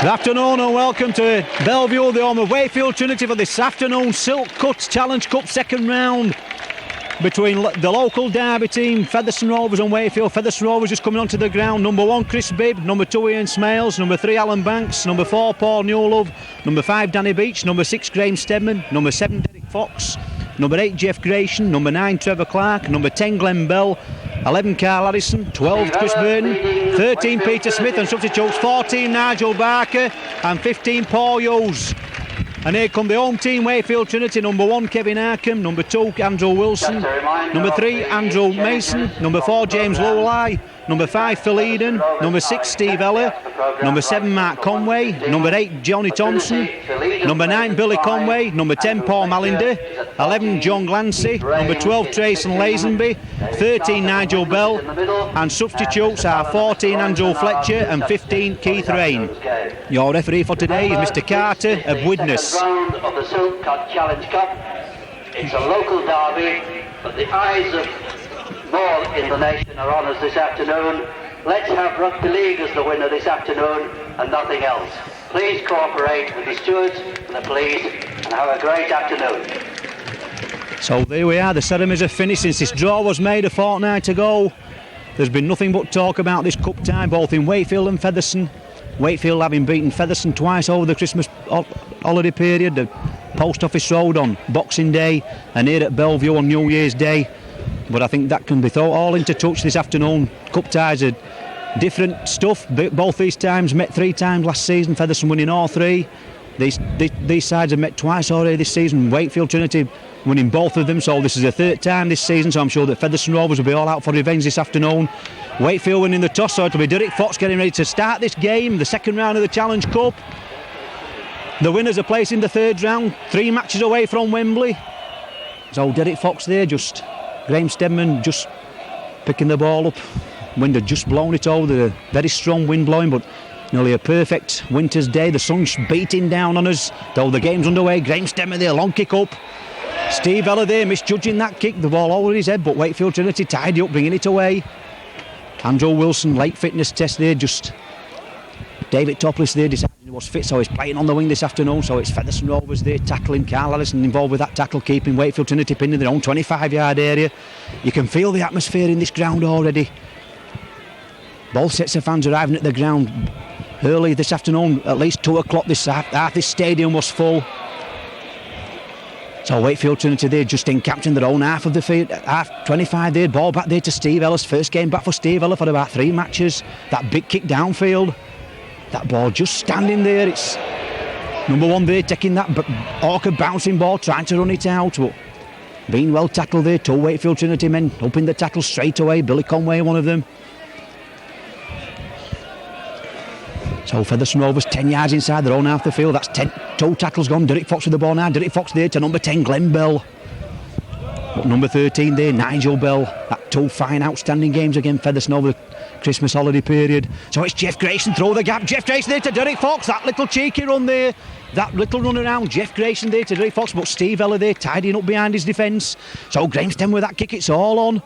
Good afternoon and welcome to Bellevue, the home of Wakefield Trinity, for this afternoon Silk Cuts Challenge Cup second round between the local derby team, Featherstone Rovers and Wakefield. Featherstone Rovers just coming onto the ground. Number 1 Chris Bibb, number 2 Ian Smales, number 3 Alan Banks, number 4 Paul Newlove, number 5 Danny Beach, number 6 Graham Stedman, number 7 Derek Fox, number 8 Jeff Grayson, number 9 Trevor Clark, number 10 Glenn Bell, 11 Carl Addison, 12 Chris Burton, 13 Peter Smith, and substitutes 14 Nigel Barker and 15 Paul Hughes. And here come the home team, Wakefield Trinity. Number 1 Kevin Arkham, number 2 Andrew Wilson, number 3 Andrew Mason, number 4 James Lowley, number 5 Phil Eden, number 6 Steve Eller, number 7 Mark Conway, number 8 Johnny Thompson, number 9 Billy Conway, number 10 Paul Malinder, 11 John Glancy, number 12 Trayson Lazenby, 13 Nigel Bell, and substitutes are 14 Andrew Fletcher and 15 Keith Rain. Your referee for today is Mr Carter of Widnes. Round of the Silk Cut Challenge Cup. It's a local derby, but the eyes of more in the nation are on us this afternoon. Let's have rugby league as the winner this afternoon and nothing else. Please cooperate with the stewards and the police and have a great afternoon. So there we are, the ceremonies are finished since this draw was made a fortnight ago. There's been nothing but talk about this cup tie, both in Wakefield and Featherstone. Wakefield having beaten Featherstone twice over the Christmas holiday period, the Post Office Road on Boxing Day and here at Bellevue on New Year's Day. But I think that can be thought all into touch this afternoon. Cup ties are different stuff. Both these times met 3 times last season, Featherstone winning all 3. These sides have met twice already this season, Wakefield Trinity winning both of them, so this is the 3rd time this season, so I'm sure that Featherstone Rovers will be all out for revenge this afternoon. Wakefield winning the toss, so it'll be Derek Fox getting ready to start this game, the second round of the Challenge Cup. The winners are placed in the 3rd round, 3 matches away from Wembley. So Derek Fox there, just Graham Stedman just picking the ball up. Wind had just blown it over, the very strong wind blowing, but nearly a perfect winter's day. The sun's beating down on us, though the game's underway. Graham Stedman there, long kick up. Steve Eller there, misjudging that kick, the ball over his head, but Wakefield Trinity tidy up, bringing it away. Andrew Wilson, late fitness test there, just David Topless there decided he was fit, so he's playing on the wing this afternoon, so it's Featherstone Rovers there tackling. Carl Allison involved with that tackle, keeping Wakefield Trinity pinned in their own 25-yard area. You can feel the atmosphere in this ground already. Both sets of fans arriving at the ground early this afternoon, at least 2 o'clock half this stadium was full. So Wakefield Trinity there just encamped in their own half of the field, half 25 there, ball back there to Steve Eller's first game back for Steve Eller for about 3 matches. That big kick downfield, that ball just standing there. It's number 1 there taking that awkward bouncing ball, trying to run it out, but being well tackled there. 2 Wakefield Trinity men up in the tackle straight away, Billy Conway one of them. So Featherstone Rovers 10 yards inside their own half the field. That's 2 tackles gone. Derek Fox with the ball now. Derek Fox there to number 10 Glenn Bell. But number 13 there Nigel Bell. That 2 fine outstanding games against Featherstone over the Christmas holiday period. So it's Jeff Grayson through the gap. Jeff Grayson there to Derek Fox. That little cheeky run there. That little run around. Jeff Grayson there to Derek Fox. But Steve Eller there tidying up behind his defence. So Graham Stedman with that kick. It's all on.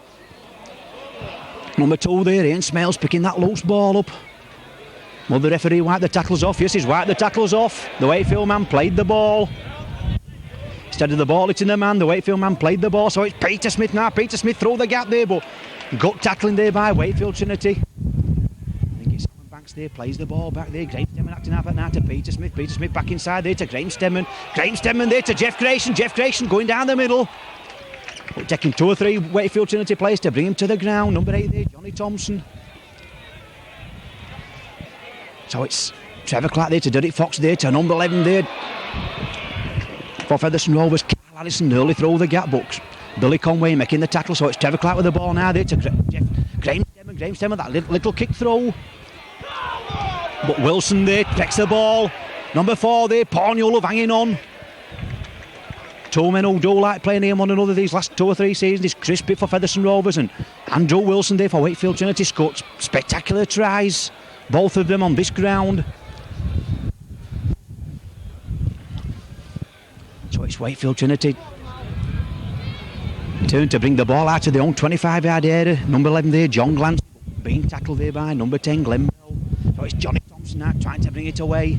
Number 2 there Ian Smales picking that loose ball up. Will the referee wipe the tackles off? Yes, he's wiped the tackles off. The Wakefield man played the ball. Instead of the ball hitting the man, the Wakefield man played the ball. So it's Peter Smith now. Peter Smith through the gap there, but gut tackling there by Wakefield Trinity. I think it's Alan Banks there, plays the ball back there. Graham Stedman acting out now to Peter Smith. Peter Smith back inside there to Graham Stedman. Graham Stedman there to Jeff Grayson. Jeff Grayson going down the middle. But taking 2 or 3 Wakefield Trinity players to bring him to the ground. Number 8 there, Johnny Thompson. So it's Trevor Clark there to Derek Fox there to number 11 there for Featherstone Rovers. Carl Allison early through the gap, but Billy Conway making the tackle, so it's Trevor Clark with the ball now there to Graham Stedman, that little kick throw. But Wilson there takes the ball. Number 4 there, Paul Newlove hanging on. 2 men who do like playing here one another these last 2 or 3 seasons. This Chris Bibb for Featherstone Rovers and Andrew Wilson there for Wakefield Trinity. Scored spectacular tries, both of them on this ground. So it's Wakefield Trinity turn to bring the ball out of their own 25-yard area. Number 11 there, John Glancy, being tackled there by number 10 Glenn Bell. So it's Johnny Thompson Harrison now trying to bring it away.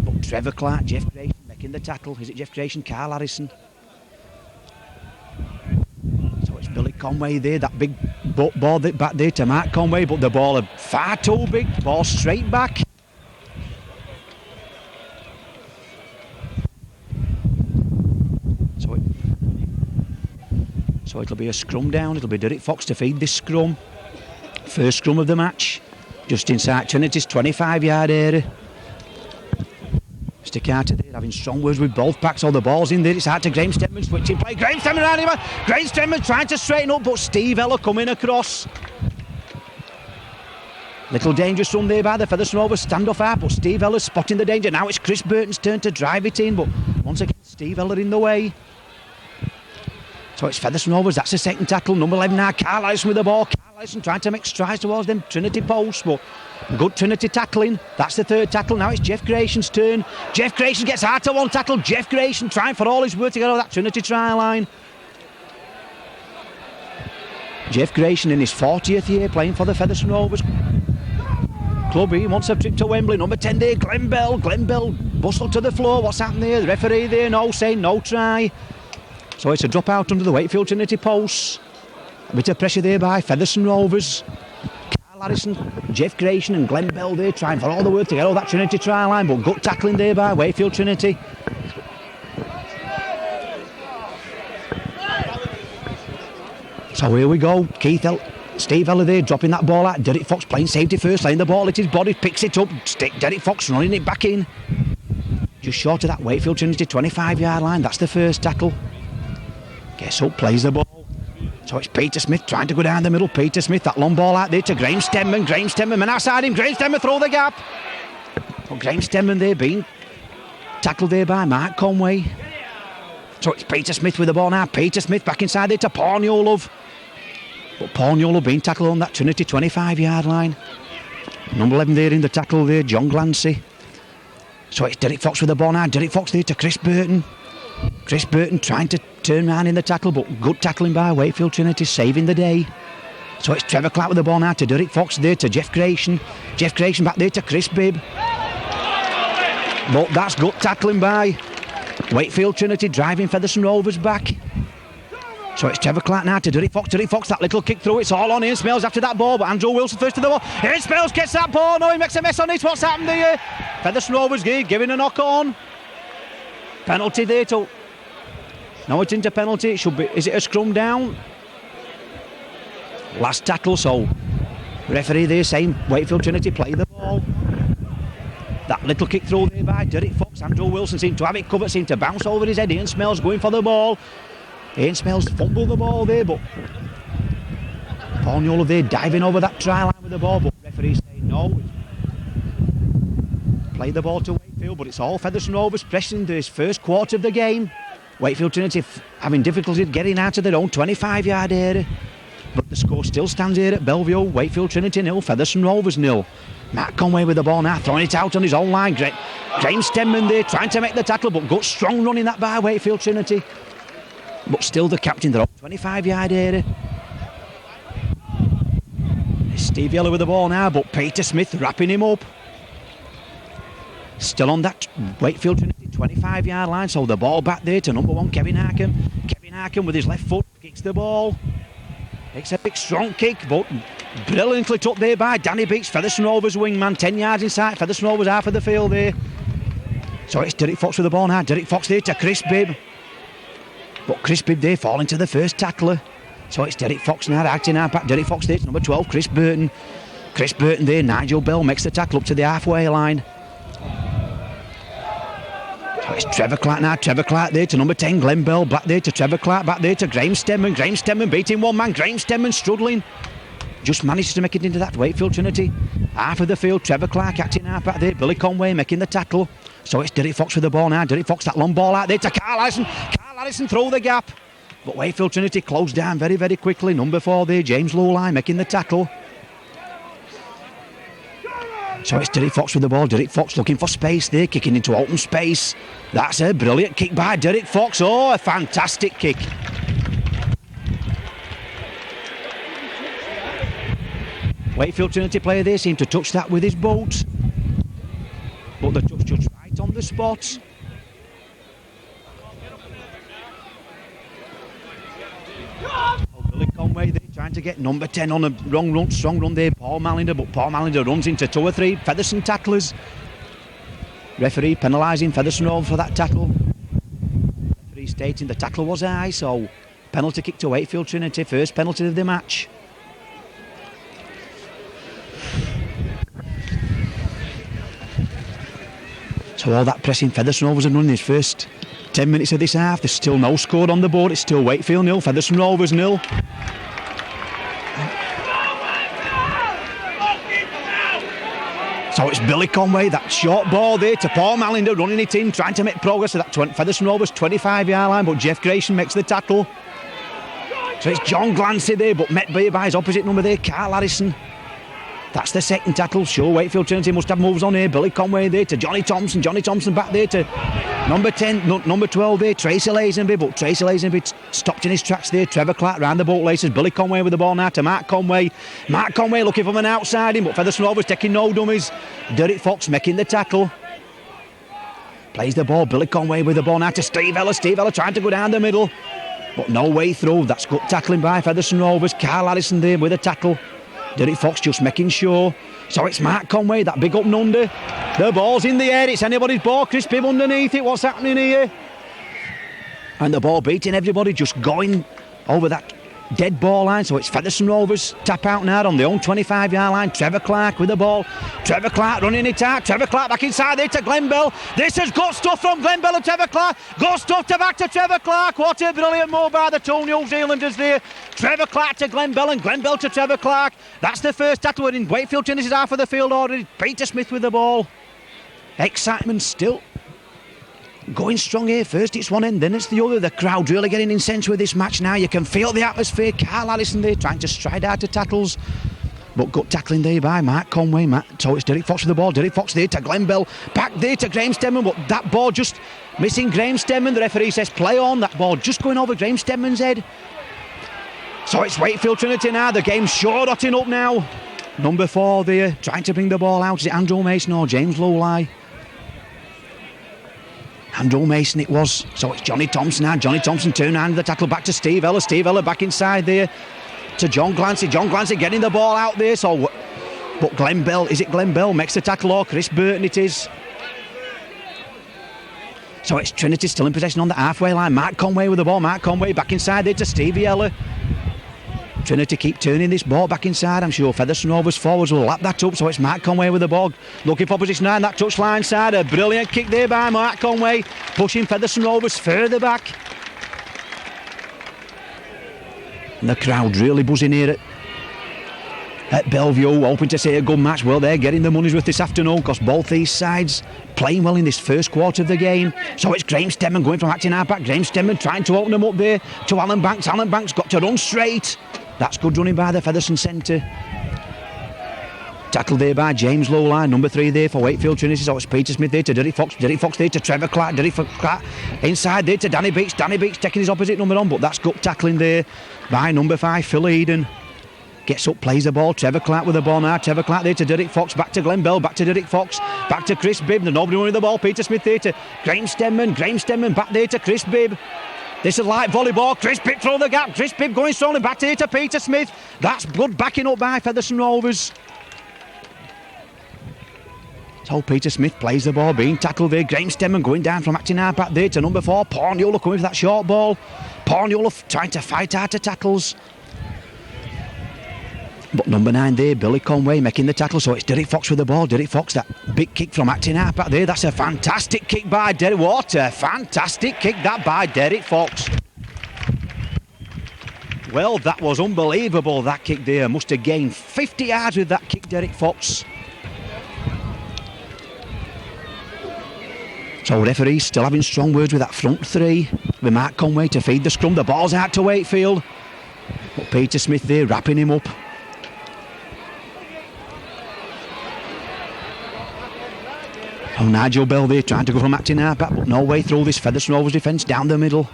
But Trevor Clark, Jeff Grayson making the tackle. Is it Jeff Grayson? Carl Harrison. So it's Billy Conway there, that big ball back there to Mark Conway, but the ball far too big, ball straight back. So it'll be a scrum down, it'll be Derek Fox to feed this scrum. First scrum of the match, just inside Trinity's 25-yard area. Mr. Carter there having strong words with both backs, all the ball's in there, it's out to Graham Stedman, switching play, Graham Stedman around him, Graham Stedman trying to straighten up, but Steve Eller coming across. Little dangerous run there by the Featherstone Rovers, standoff out, but Steve Eller spotting the danger. Now it's Chris Burton's turn to drive it in, but once again Steve Eller in the way. So it's Featherstone Rovers, that's the second tackle. Number 11 now, Carl Harrison with the ball. Carl Harrison trying to make strides towards them Trinity posts, but good Trinity tackling. That's the third tackle. Now it's Jeff Grayson's turn. Jeff Grayson gets out to one tackle. Jeff Grayson trying for all his work to get over that Trinity try line. Jeff Grayson in his 40th year playing for the Featherstone Rovers club. He wants a trip to Wembley. Number 10 there, Glenn Bell. Glenn Bell bustled to the floor. What's happened there? The referee there, no, saying no try. So it's a drop out under the Wakefield Trinity posts. A bit of pressure there by Featherstone Rovers. Carl Harrison, Jeff Grayson and Glenn Bell there trying for all the work to get over that Trinity try line, but gut tackling there by Wakefield Trinity. So here we go, Steve Eller there dropping that ball out. Derek Fox playing safety first, laying the ball at his body, picks it up. Derek Fox running it back in. Just short of that Wakefield Trinity 25-yard line, that's the first tackle. Gets up, plays the ball. So it's Peter Smith trying to go down the middle. Peter Smith, that long ball out there to Graham Stedman. Graham Stedman, man outside him. Graham Stedman through the gap. But Graham Stedman there being tackled there by Mark Conway. So it's Peter Smith with the ball now. Peter Smith back inside there to Paul Newlove. But Paul Newlove being tackled on that Trinity 25-yard line. Number 11 there in the tackle there, John Glancy. So it's Derek Fox with the ball now. Derek Fox there to Chris Burton. Chris Burton trying to turn around in the tackle, but good tackling by Wakefield Trinity, saving the day. So it's Trevor Clark with the ball now to Derek Fox there to Jeff Grayson. Jeff Grayson back there to Chris Bibb. But that's good tackling by Wakefield Trinity, driving Featherstone Rovers back. So it's Trevor Clark now to Derek Fox. Derek Fox, that little kick through, it's all on Ian Smales after that ball, but Andrew Wilson first to the ball. Ian Smales gets that ball, no, he makes a mess on it. What's happened here? Featherstone Rovers giving a knock on. Penalty there to... No, it's into penalty. It should be... Is it a scrum down? Last tackle, so... Referee there saying Wakefield Trinity play the ball. That little kick through there by Derek Fox. Andrew Wilson seemed to have it covered, seemed to bounce over his head. Ian Smales going for the ball. Ian Smales fumbled the ball there, but... Paul Newlove there diving over that try line with the ball, but referee saying no. Play the ball to Wakefield, but it's all Featherstone Rovers pressing this first quarter of the game. Wakefield Trinity having difficulty getting out of their own 25-yard area. But the score still stands here at Bellevue. Wakefield Trinity 0, Featherstone Rovers 0. Matt Conway with the ball now, throwing it out on his own line. James Stedman there trying to make the tackle, but got strong running that by Wakefield Trinity. But still the captain, their own 25-yard area. Steve Yeller with the ball now, but Peter Smith wrapping him up. Still on that Wakefield Trinity 25-yard line, so the ball back there to number 1, Kevin Harkin. Kevin Harkin with his left foot kicks the ball. Makes a big strong kick, but brilliantly took there by Danny Beach, Featherstone Rovers wingman, 10 yards inside, Featherstone Rovers half of the field there. So it's Derek Fox with the ball now, Derek Fox there to Chris Bibb. But Chris Bibb there falling to the first tackler. So it's Derek Fox now, acting out back, Derek Fox there to number 12, Chris Burton. Chris Burton there, Nigel Bell makes the tackle up to the halfway line. So it's Trevor Clark now, Trevor Clark there to number 10, Glenn Bell, back there to Trevor Clark, back there to Graham Stedman. Graham Stedman beating one man, Graham Stedman struggling. Just managed to make it into that Wakefield Trinity. Half of the field, Trevor Clark acting out back there, Billy Conway making the tackle. So it's Derek Fox with the ball now, Derek Fox, that long ball out there to Carl Harrison. Carl Harrison through the gap. But Wakefield Trinity closed down very, very quickly. Number 4 there, James Lowline making the tackle. So it's Derek Fox with the ball. Derek Fox looking for space there, kicking into open space. That's a brilliant kick by Derek Fox. Oh, a fantastic kick. Wakefield Trinity player there seemed to touch that with his boot. but the just right on the spot. Billy Conway there trying to get number 10 on a wrong run, strong run there, Paul Malinder, but Paul Malinder runs into 2 or 3 Featherstone tacklers. Referee penalising Featherstone over for that tackle. Referee stating the tackle was high, so penalty kick to Wakefield Trinity, first penalty of the match. So all that pressing Featherstone Rovers are running his first 10 minutes of this half. There's still no score on the board. It's still Wakefield 0, Featherstone Rovers 0. So it's Billy Conway, that short ball there to Paul Malinder, running it in, trying to make progress to that Featherstone Rovers 25-yard line, but Jeff Grayson makes the tackle. So it's John Glancy there, but met by his opposite number there, Carl Harrison. That's the second tackle. Sure, Wakefield Trinity must have moves on here. Billy Conway there to Johnny Thompson. Johnny Thompson back there to number 10, number 12 there, Tracy Lazenby. But Tracy Lazenby stopped in his tracks there. Trevor Clark round the boat laces. Billy Conway with the ball now to Mark Conway. Mark Conway looking from an outside in, but Featherstone Rovers taking no dummies. Derek Fox making the tackle. Plays the ball. Billy Conway with the ball now to Steve Ella. Steve Ella trying to go down the middle, but no way through. That's good tackling by Featherstone Rovers. Carl Harrison there with a tackle. Derek Fox just making sure. So it's Mark Conway, that big up and under. The ball's in the air, it's anybody's ball. Chris Bibb underneath it, what's happening here? And the ball beating everybody, just going over that dead ball line. So it's Featherstone Rovers tap out now on their own 25-yard line. Trevor Clark with the ball. Trevor Clark running it out. Trevor Clark back inside there to Glenn Bell. This has got stuff from Glenn Bell and Trevor Clark. Got stuff to back to Trevor Clark. What a brilliant move by the 2 New Zealanders there. Trevor Clark to Glenn Bell and Glenn Bell to Trevor Clark. That's the first tackle. We're in Wakefield Trinity's half of the field already. Peter Smith with the ball. Excitement still going strong here. First it's one end, then it's the other. The crowd really getting incensed with this match now. You can feel the atmosphere. Carl Harrison there trying to stride out to tackles, but good tackling there by Mark Conway. So it's Derek Fox with the ball. Derek Fox there to Glenn Bell. Back there to Graham Stedman, but that ball just missing Graham Stedman. The referee says play on. That ball just going over Graham Stedman's head. So it's Wakefield Trinity now. The game's sure dotting up now. Number 4 there trying to bring the ball out. Is it Andrew Mason or James Lowlie? Andrew Mason it was. So it's Johnny Thompson now. Johnny Thompson turn around the tackle back to Steve Ella. Steve Ella back inside there to John Glancy. John Glancy getting the ball out there. So, but Glenn Bell, is it Glenn Bell makes the tackle or Chris Burton it is? So it's Trinity still in possession on the halfway line. Mark Conway with the ball. Mark Conway back inside there to Stevie Ella. Trinity keep turning this ball back inside. I'm sure Featherstone Rovers forwards will lap that up. So it's Mark Conway with the ball, looking for position 9, that touchline side. A brilliant kick there by Mark Conway, pushing Featherstone Rovers further back. And the crowd really buzzing here at Bellevue, hoping to see a good match. Well, they're getting the money's worth this afternoon, because both these sides playing well in this first quarter of the game. So it's Graham Stedman going from acting half-back. Graham Stedman trying to open them up there to Alan Banks. Alan Banks got to run straight. That's good running by the Featherstone centre. Tackled there by James Lowline, number 3 there for Wakefield Trinity. So it's Peter Smith there to Derek Fox. Derek Fox there to Trevor Clark. Derek Clark inside there to Danny Beach. Danny Beach taking his opposite number on, but that's good tackling there by number 5, Phil Eden. Gets up, plays the ball. Trevor Clark with the ball now. Trevor Clark there to Derek Fox. Back to Glenn Bell. Back to Derek Fox. Back to Chris Bibb. Nobody running the ball. Peter Smith there to Graham Stedman. Graham Stedman back there to Chris Bibb. This is like volleyball. Chris Bibb through the gap. Chris Bibb going strongly back there to Peter Smith. That's good backing up by Featherstone Rovers. So Peter Smith plays the ball, being tackled there. Graham Stedman going down from acting half back there to number 4. Paul Newell coming for that short ball. Paul Newell trying to fight out to tackles. But number 9 there, Billy Conway making the tackle. So it's Derek Fox with the ball. Derek Fox, that big kick from acting half back there. That's a fantastic kick by Derek. What a fantastic kick that by Derek Fox. Well, that was unbelievable, that kick there. Must have gained 50 yards with that kick, Derek Fox. So referees still having strong words with that front 3. With Mark Conway to feed the scrum. The ball's out to Wakefield. But Peter Smith there wrapping him up. Oh, Nigel Bell there trying to go from acting half-back, but no way through this Featherstone Rovers defence down the middle.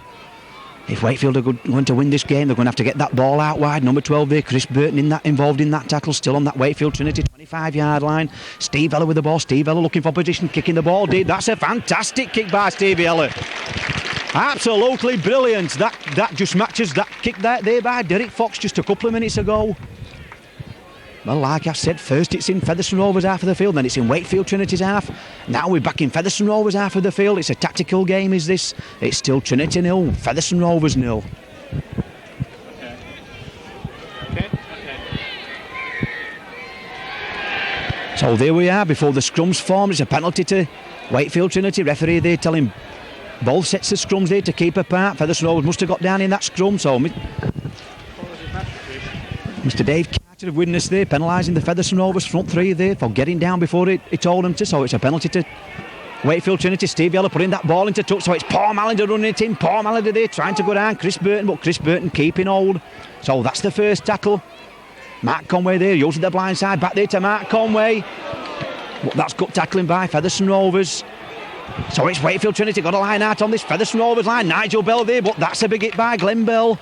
If Wakefield are going to win this game, they're going to have to get that ball out wide. Number 12 there, Chris Burton involved in that tackle, still on that Wakefield Trinity. 25-yard line. Steve Ella with the ball. Steve Ella looking for position, kicking the ball deep. That's a fantastic kick by Stevie Ella. Absolutely brilliant. That just matches that kick there by Derek Fox just a couple of minutes ago. Well, like I said, first it's in Featherstone Rovers half of the field, then it's in Wakefield Trinity's half. Now we're back in Featherstone Rovers half of the field. It's a tactical game, is this? It's still Trinity 0, Featherstone Rovers 0. Okay. So there we are, before the scrums form. It's a penalty to Wakefield Trinity. Referee there telling both sets of scrums there to keep apart. Featherstone Rovers must have got down in that scrum, so Mr. Dave Carter have witnessed there, penalising the Featherstone Rovers front three there for getting down before he told them to, so it's a penalty to Wakefield Trinity. Steve Yeller putting that ball into touch, so it's Paul Mallender running it in. Paul Mallender there trying to go down Chris Burton, but Chris Burton keeping hold. So that's the first tackle. Mark Conway there using the blind side, back there to Mark Conway. But that's good tackling by Featherstone Rovers. So it's Wakefield Trinity got a line out on this Featherstone Rovers line. Nigel Bell there, but that's a big hit by Glenn Bell.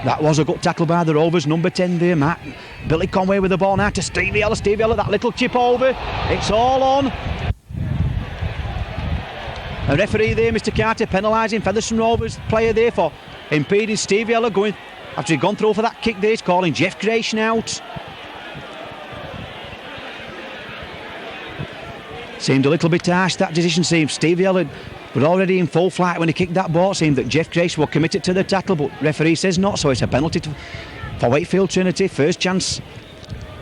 That was a good tackle by the Rovers, number 10 there, Billy Conway with the ball now to Stevie Yeller. Stevie Yeller, that little chip over. It's all on. A referee there, Mr. Carter, penalising Featherstone Rovers player there for impeding Stevie Yeller going after he'd gone through for that kick there. He's calling Jeff Grayson out. Seemed a little bit harsh, that decision. Seemed Stevie Yeller was already in full flight when he kicked that ball. Seemed that Jeff Grace was committed to the tackle, but referee says not, so it's a penalty for Wakefield Trinity. First chance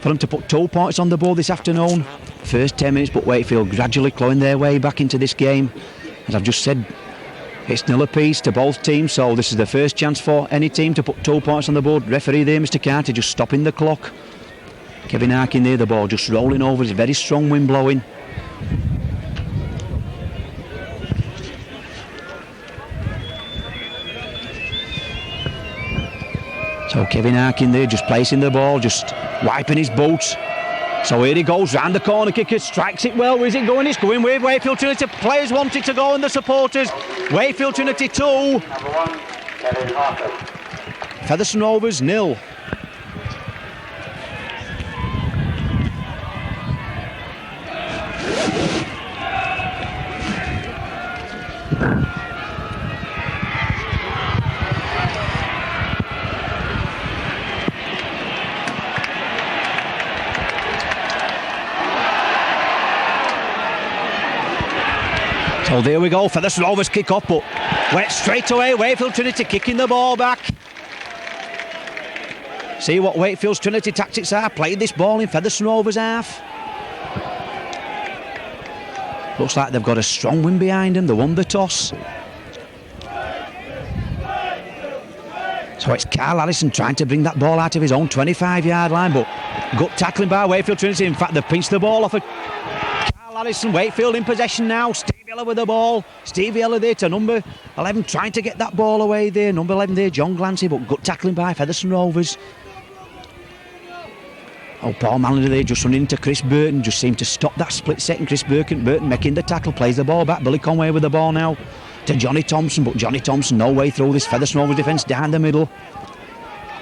for them to put 2 points on the board this afternoon. First 10 minutes, but Wakefield gradually clawing their way back into this game. As I've just said, it's nil apiece to both teams, so this is the first chance for any team to put 2 points on the board. Referee there, Mr. Carter, just stopping the clock. Kevin Harkin there, the ball just rolling over. It's a very strong wind blowing. So Kevin Harkin there just placing the ball, just wiping his boots. So here he goes round the corner, kicker strikes it well. Where's it going? It's going with Wakefield Trinity. Players want it to go and the supporters. Wakefield Trinity 2. Number 1, Kevin Harkin. Featherstone Rovers 0. So there we go, Featherstone Rovers kick off, but went straight away. Wakefield Trinity kicking the ball back. See what Wakefield's Trinity tactics are. Played this ball in Featherstone Rovers half. Looks like they've got a strong wind behind them. They won the toss. So it's Carl Allison trying to bring that ball out of his own 25-yard line, but good tackling by Wakefield Trinity. In fact, they've pinched the ball off of Carl Allison. Wakefield in possession now. Steve Yeller with the ball. Steve Yeller there to number 11, trying to get that ball away there. Number 11 there, John Glancy, but good tackling by Featherstone Rovers. Oh, Paul Mallender there just running into Chris Burton, just seemed to stop that split second. Chris Burton making the tackle, plays the ball back. Billy Conway with the ball now to Johnny Thompson, but Johnny Thompson no way through this Featherstone Rovers defence down the middle.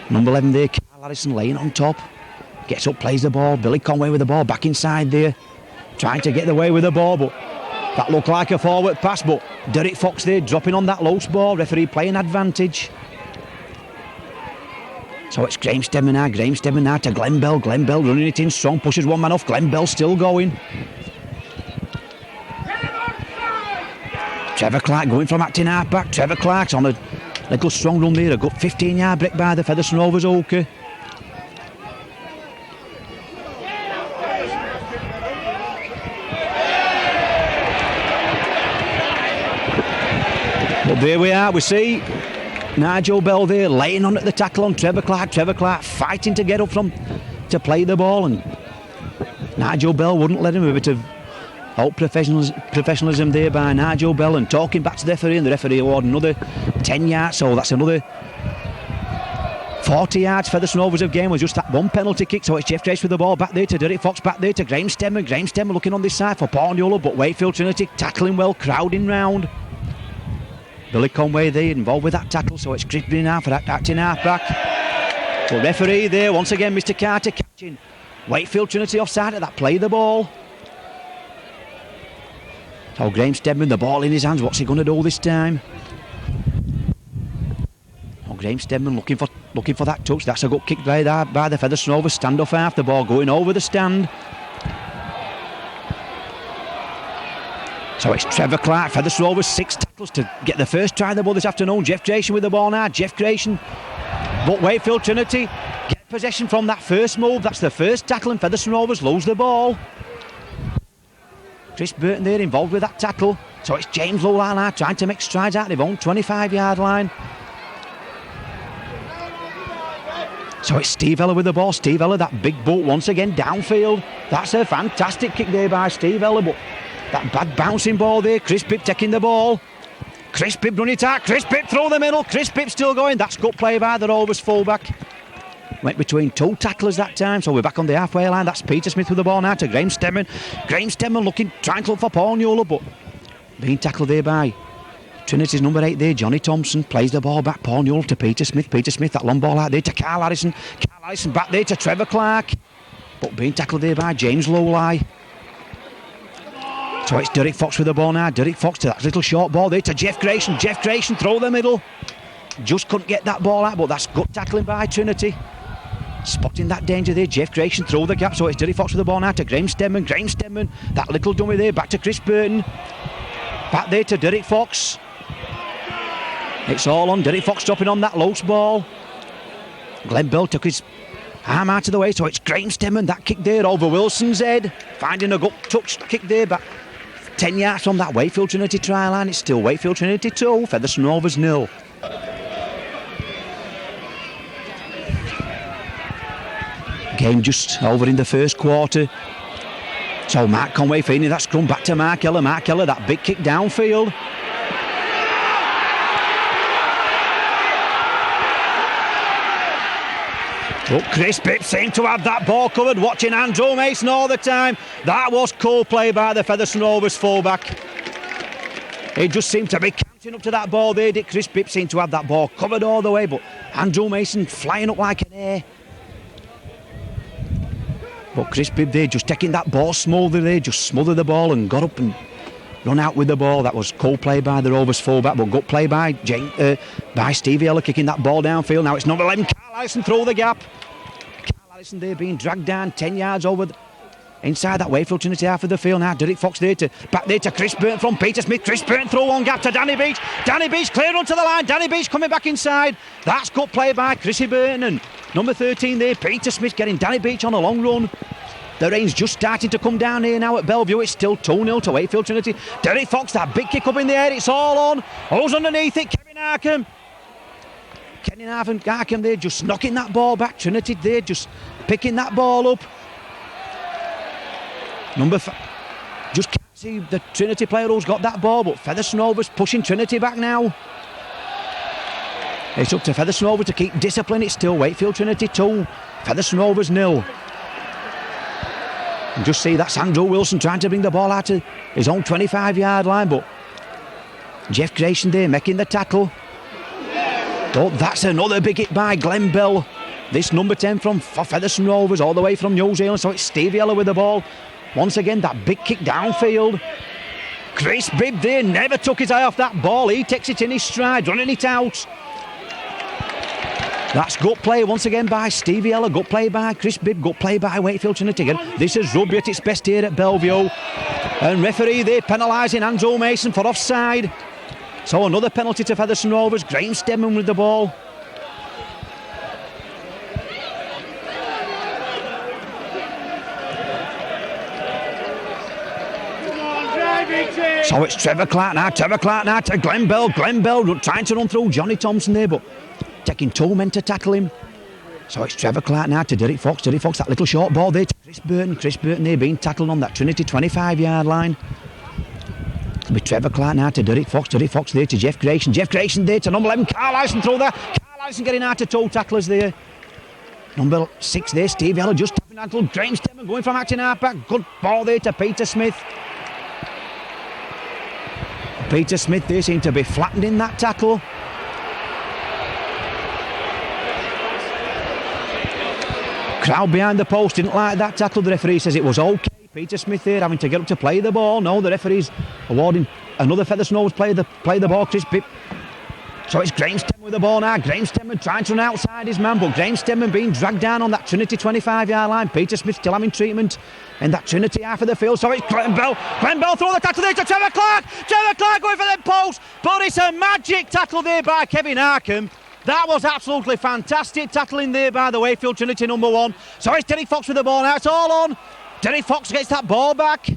Number 11 there, Carl Harrison laying on top. Gets up, plays the ball. Billy Conway with the ball back inside there, trying to get away with the ball, but that looked like a forward pass. But Derek Fox there dropping on that loose ball. Referee playing advantage. So it's Graham Stedman now to Glenn Bell. Glenn Bell running it in strong, pushes one man off. Glenn Bell still going. Trevor Clark going from acting half back. Trevor Clark's on a little strong run there. A good 15-yard break by the Featherstone Rovers hooker. But there we are, we see Nigel Bell there laying on at the tackle on Trevor Clark. Trevor Clark fighting to get up to play the ball, and Nigel Bell wouldn't let him. A bit of professionalism there by Nigel Bell, and talking back to the referee, and the referee awarded another 10 yards, so that's another 40 yards. Featherstone Rovers of game was just that one penalty kick. So it's Jeff Trace with the ball back there to Derek Fox, back there to Graham Stedman. Graham Stedman looking on this side for Paul Newell, but Wakefield Trinity tackling well, crowding round. Billy Conway there involved with that tackle, so it's Griffin half for that acting half back. But referee there once again, Mr. Carter catching Wakefield Trinity offside at that play of the ball. So Graham Stedman, the ball in his hands. What's he going to do this time? Oh, Graham Stedman looking for that touch. That's a good kick by the Featherstone Rovers stand-off half. The ball going over the stand. So it's Trevor Clark, Featherstone Rovers, 6 tackles to get the first try of the ball this afternoon. Jeff Grayson with the ball now. Jeff Grayson. But Wakefield Trinity get possession from that first move. That's the first tackle, and Featherstone Rovers lose the ball. Chris Burton there involved with that tackle. So it's James Lowell now trying to make strides out of their own 25-yard line. So it's Steve Eller with the ball. Steve Eller, that big boot once again downfield. That's a fantastic kick there by Steve Eller, but that bad bouncing ball there. Chris Bibb taking the ball. Chris Bibb running it out. Chris Bibb through the middle. Chris Bibb still going. That's good play by the Rovers fullback. Went between 2 tacklers that time, so we're back on the halfway line. That's Peter Smith with the ball now to Graham Stedman. Graham Stedman trying to look for Paul Newell, but being tackled there by Trinity's number 8 there, Johnny Thompson. Plays the ball back, Paul Newell to Peter Smith. Peter Smith, that long ball out there to Carl Harrison. Carl Harrison back there to Trevor Clark, but being tackled there by James Lowell. So it's Derek Fox with the ball now. Derek Fox to that little short ball there to Jeff Grayson. Jeff Grayson through the middle. Just couldn't get that ball out, but that's good tackling by Trinity. Spotting that danger there. Jeff Grayson through the gap. So it's Derek Fox with the ball now to Graham Stedman. Graham Stedman, that little dummy there. Back to Chris Burton. Back there to Derek Fox. It's all on. Derek Fox dropping on that loose ball. Glenn Bell took his arm out of the way. So it's Graham Stedman. That kick there over Wilson's head. Finding a good touch kick there. But 10 yards from that Wakefield Trinity try line. It's still Wakefield Trinity 2, Featherstone Rovers 0. Game just over in the first quarter. So Mark Conway feeding that scrum back to Mark Keller. Mark Keller, that big kick downfield. But Chris Bibb seemed to have that ball covered, watching Andrew Mason all the time. That was cool play by the Featherstone Rovers fullback. He just seemed to be counting up to that ball there. Chris Bibb seemed to have that ball covered all the way, but Andrew Mason flying up like an air. But Chris Bibb there just taking that ball smoothly there, just smothered the ball and got up and run out with the ball. That was cool play by the Rovers fullback, but good play by Stevie Eller kicking that ball downfield. Now it's number 11, Carl Allison through the gap. Carl Allison there being dragged down 10 yards over inside that Wakefield Trinity half of the field. Now Derek Fox there back there to Chris Burton from Peter Smith. Chris Burton through one gap to Danny Beach. Danny Beach clear onto the line. Danny Beach coming back inside. That's good play by Chrissy Burton, and number 13 there, Peter Smith, getting Danny Beach on a long run. The rain's just starting to come down here now at Bellevue. It's still 2-0 to Wakefield Trinity. Derek Fox, that big kick up in the air. It's all on. Who's underneath it? Kevin Arkham. Kevin Arkham there just knocking that ball back. Trinity there just picking that ball up. Just can't see the Trinity player who's got that ball, but Featherstone Rovers pushing Trinity back now. It's up to Featherstone Rovers to keep discipline. It's still Wakefield Trinity 2, Featherstone Rovers 0. And just see that's Andrew Wilson trying to bring the ball out to his own 25-yard line, but Jeff Grayson there making the tackle. Oh, that's another big hit by Glenn Bell. This number 10 for Featherstone Rovers, all the way from New Zealand. So it's Stevie Eller with the ball. Once again, that big kick downfield. Chris Bibb there never took his eye off that ball. He takes it in his stride, running it out. That's good play once again by Stevie Eller. Good play by Chris Bibb. Good play by Wakefield Trinity again. This is rugby at its best here at Bellevue. And referee there penalising Andrew Mason for offside. So another penalty to Featherstone Rovers. Graham Stedman with the ball. So it's Trevor Clark now to Glenn Bell. Glenn Bell trying to run through Johnny Thompson there, but taking 2 men to tackle him. So it's Trevor Clark now to Derek Fox. Derek Fox, that little short ball there to Chris Burton. Chris Burton there being tackled on that Trinity 25-yard line. It'll be Trevor Clark now to Derek Fox. Derek Fox there to Jeff Grayson. Jeff Grayson there to number 11, Carl Allison through there. Carl Allison getting out to 2 tacklers there. Number 6 there, Steve Eller just tapping that little Graham Stedman going from acting halfback. Good ball there to Peter Smith. Peter Smith there seemed to be flattened in that tackle. Crowd behind the post didn't like that tackle. The referee says it was okay. Peter Smith here having to get up to play the ball. No, the referee's awarding another Featherstone Rovers player play the ball. Chris Pip. So it's Graham Stemman with the ball now. Graham Stemman trying to run outside his man, but Graham Stemman being dragged down on that Trinity 25-yard line. Peter Smith still having treatment in that Trinity half of the field. So it's Glenn Bell. Glenn Bell throw the tackle there to Trevor Clark. Trevor Clark going for the post, but it's a magic tackle there by Kevin Arkham. That was absolutely fantastic tackling there by the Wakefield Trinity number 1. So it's Derek Fox with the ball now. It's all on. Derek Fox gets that ball back.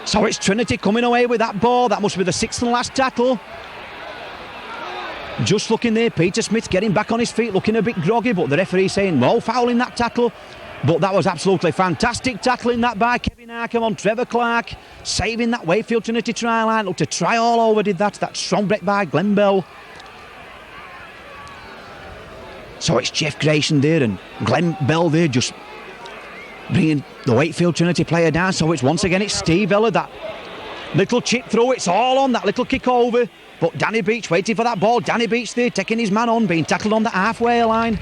So it's Trinity coming away with that ball. That must be the 6th and last tackle. Just looking there, Peter Smith getting back on his feet, looking a bit groggy, but the referee saying no foul in that tackle. But that was absolutely fantastic tackling that by Kevin Arkham on Trevor Clark, saving that Wakefield Trinity try line. Looked to try all over, did that. That strong break by Glenn Bell. So it's Jeff Grayson there and Glenn Bell there just bringing the Wakefield Trinity player down. So it's once again, it's Steve Eller, that little chip through, it's all on, that little kick over. But Danny Beach waiting for that ball. Danny Beach there taking his man on, being tackled on the halfway line.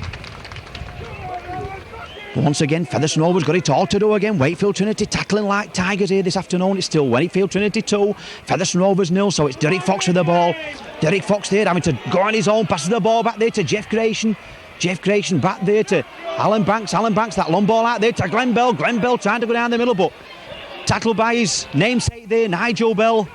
But once again, Featherstone Rovers got it all to do again. Wakefield Trinity tackling like tigers here this afternoon. It's still Wakefield Trinity 2, Featherstone Rovers 0. So it's Derek Fox with the ball. Derek Fox there having to go on his own, passes the ball back there to Jeff Grayson. Jeff Grayson back there to Alan Banks. Alan Banks, that long ball out there to Glenn Bell. Glenn Bell trying to go down the middle, but tackled by his namesake there, Nigel Bell.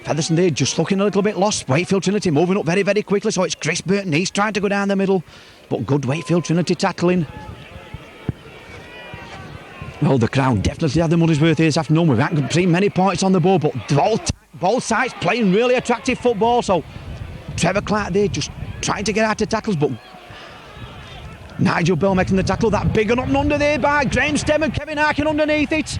Featherstone there just looking a little bit lost. Wakefield Trinity moving up very, very quickly. So it's Chris Burton. He's trying to go down the middle, but good Wakefield Trinity tackling. Well, the crowd definitely had the money's worth here this afternoon. We haven't seen many points on the board, but both sides playing really attractive football. So Trevor Clark there just trying to get out of tackles, but Nigel Bell making the tackle. That big and up and under there by Graham Stem and Kevin Arkin underneath it.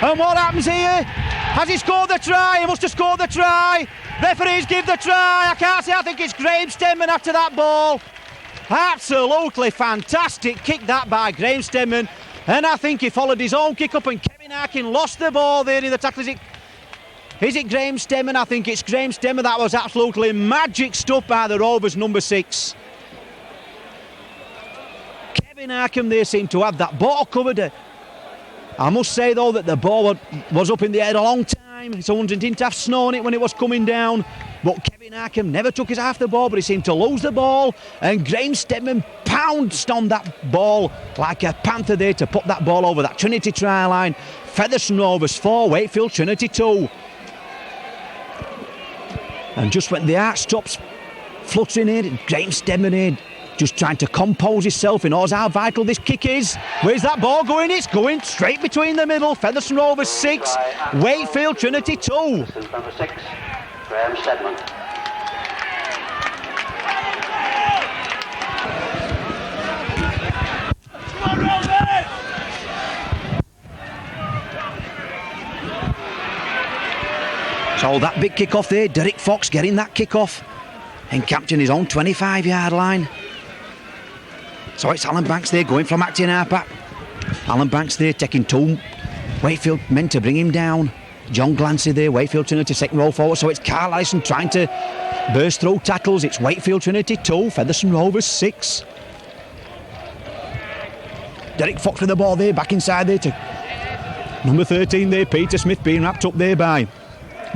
And what happens here? Has he scored the try? He must have scored the try. Referees give the try. I can't say. I think it's Graham Stemman after that ball. Absolutely fantastic kick that by Graham Stemman. And I think he followed his own kick up and Kevin Arkin lost the ball there in the tackle. Is it Graham Stemman? I think it's Graham Stemman. That was absolutely magic stuff by the Rovers number 6. Kevin Arkham there seemed to have that ball covered. I must say though that the ball was up in the air a long time. Someone didn't have snow on it when it was coming down. But Kevin Arkham never took his half the ball, but he seemed to lose the ball. And Graham Stemman pounced on that ball like a panther there to put that ball over that Trinity try line. Featherstone Rovers 4, Wakefield Trinity 2. And just when the heart stops fluttering here, Graham Stemman here just trying to compose himself. He knows how vital this kick is. Where's that ball going? It's going straight between the middle. Featherstone Rovers 6, Wakefield Trinity 2. Number 6, Graham Stedman. So that big kick-off there, Derek Fox getting that kick-off and capturing his own 25-yard line. So it's Alan Banks there going from acting halfback. Alan Banks there taking 2 Wakefield men to bring him down. John Glancy there, Wakefield Trinity second row forward. So it's Carl Allison trying to burst through tackles. It's Wakefield Trinity 2, Featherstone Rovers 6. Derek Fox with the ball there, back inside there to number 13 there, Peter Smith being wrapped up there by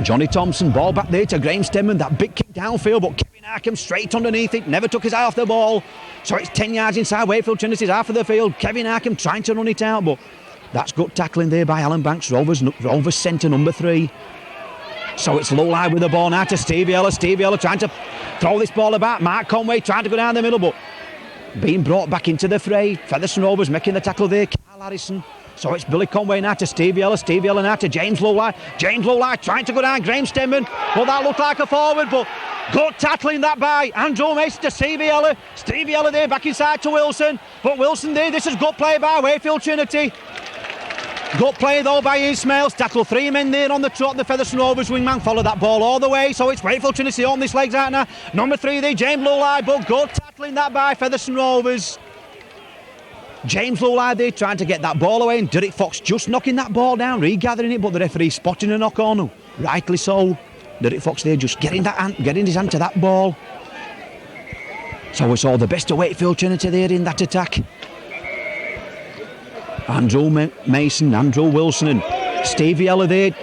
Johnny Thompson. Ball back there to Graham Stemman. That big kick downfield, but Kevin Arkham straight underneath it. Never took his eye off the ball. So it's 10 yards inside Wakefield Trinity's half of the field. Kevin Arkham trying to run it out, but that's good tackling there by Alan Banks. Rovers centre number 3. So it's Lowline with the ball now to Stevie Eller. Stevie Eller trying to throw this ball about. Mark Conway trying to go down the middle, but being brought back into the fray. Featherstone Rovers making the tackle there. Carl Harrison. So it's Billy Conway now to Stevie Eller. Stevie Eller now to James Lowline. James Lowline trying to go down Graham Stemman. Well, that looked like a forward, but good tackling that by Andrew Mason to Stevie Eller. Stevie Eller there back inside to Wilson. But Wilson there, this is good play by Wakefield Trinity. Good play though by Ismail. Tackle 3 men there on the trot. The Featherstone Rovers wingman followed that ball all the way. So it's Wakefield Trinity on this legs out now. Number 3 there, James Lowline. But good tackling that by Featherstone Rovers. James Lowline there trying to get that ball away, and Derek Fox just knocking that ball down, regathering it, but the referee spotting a knock on. Rightly so. Derek Fox there just getting his hand to that ball. So we saw the best of Wakefield Trinity there in that attack. Andrew Mason, Andrew Wilson and Steve Yeller there,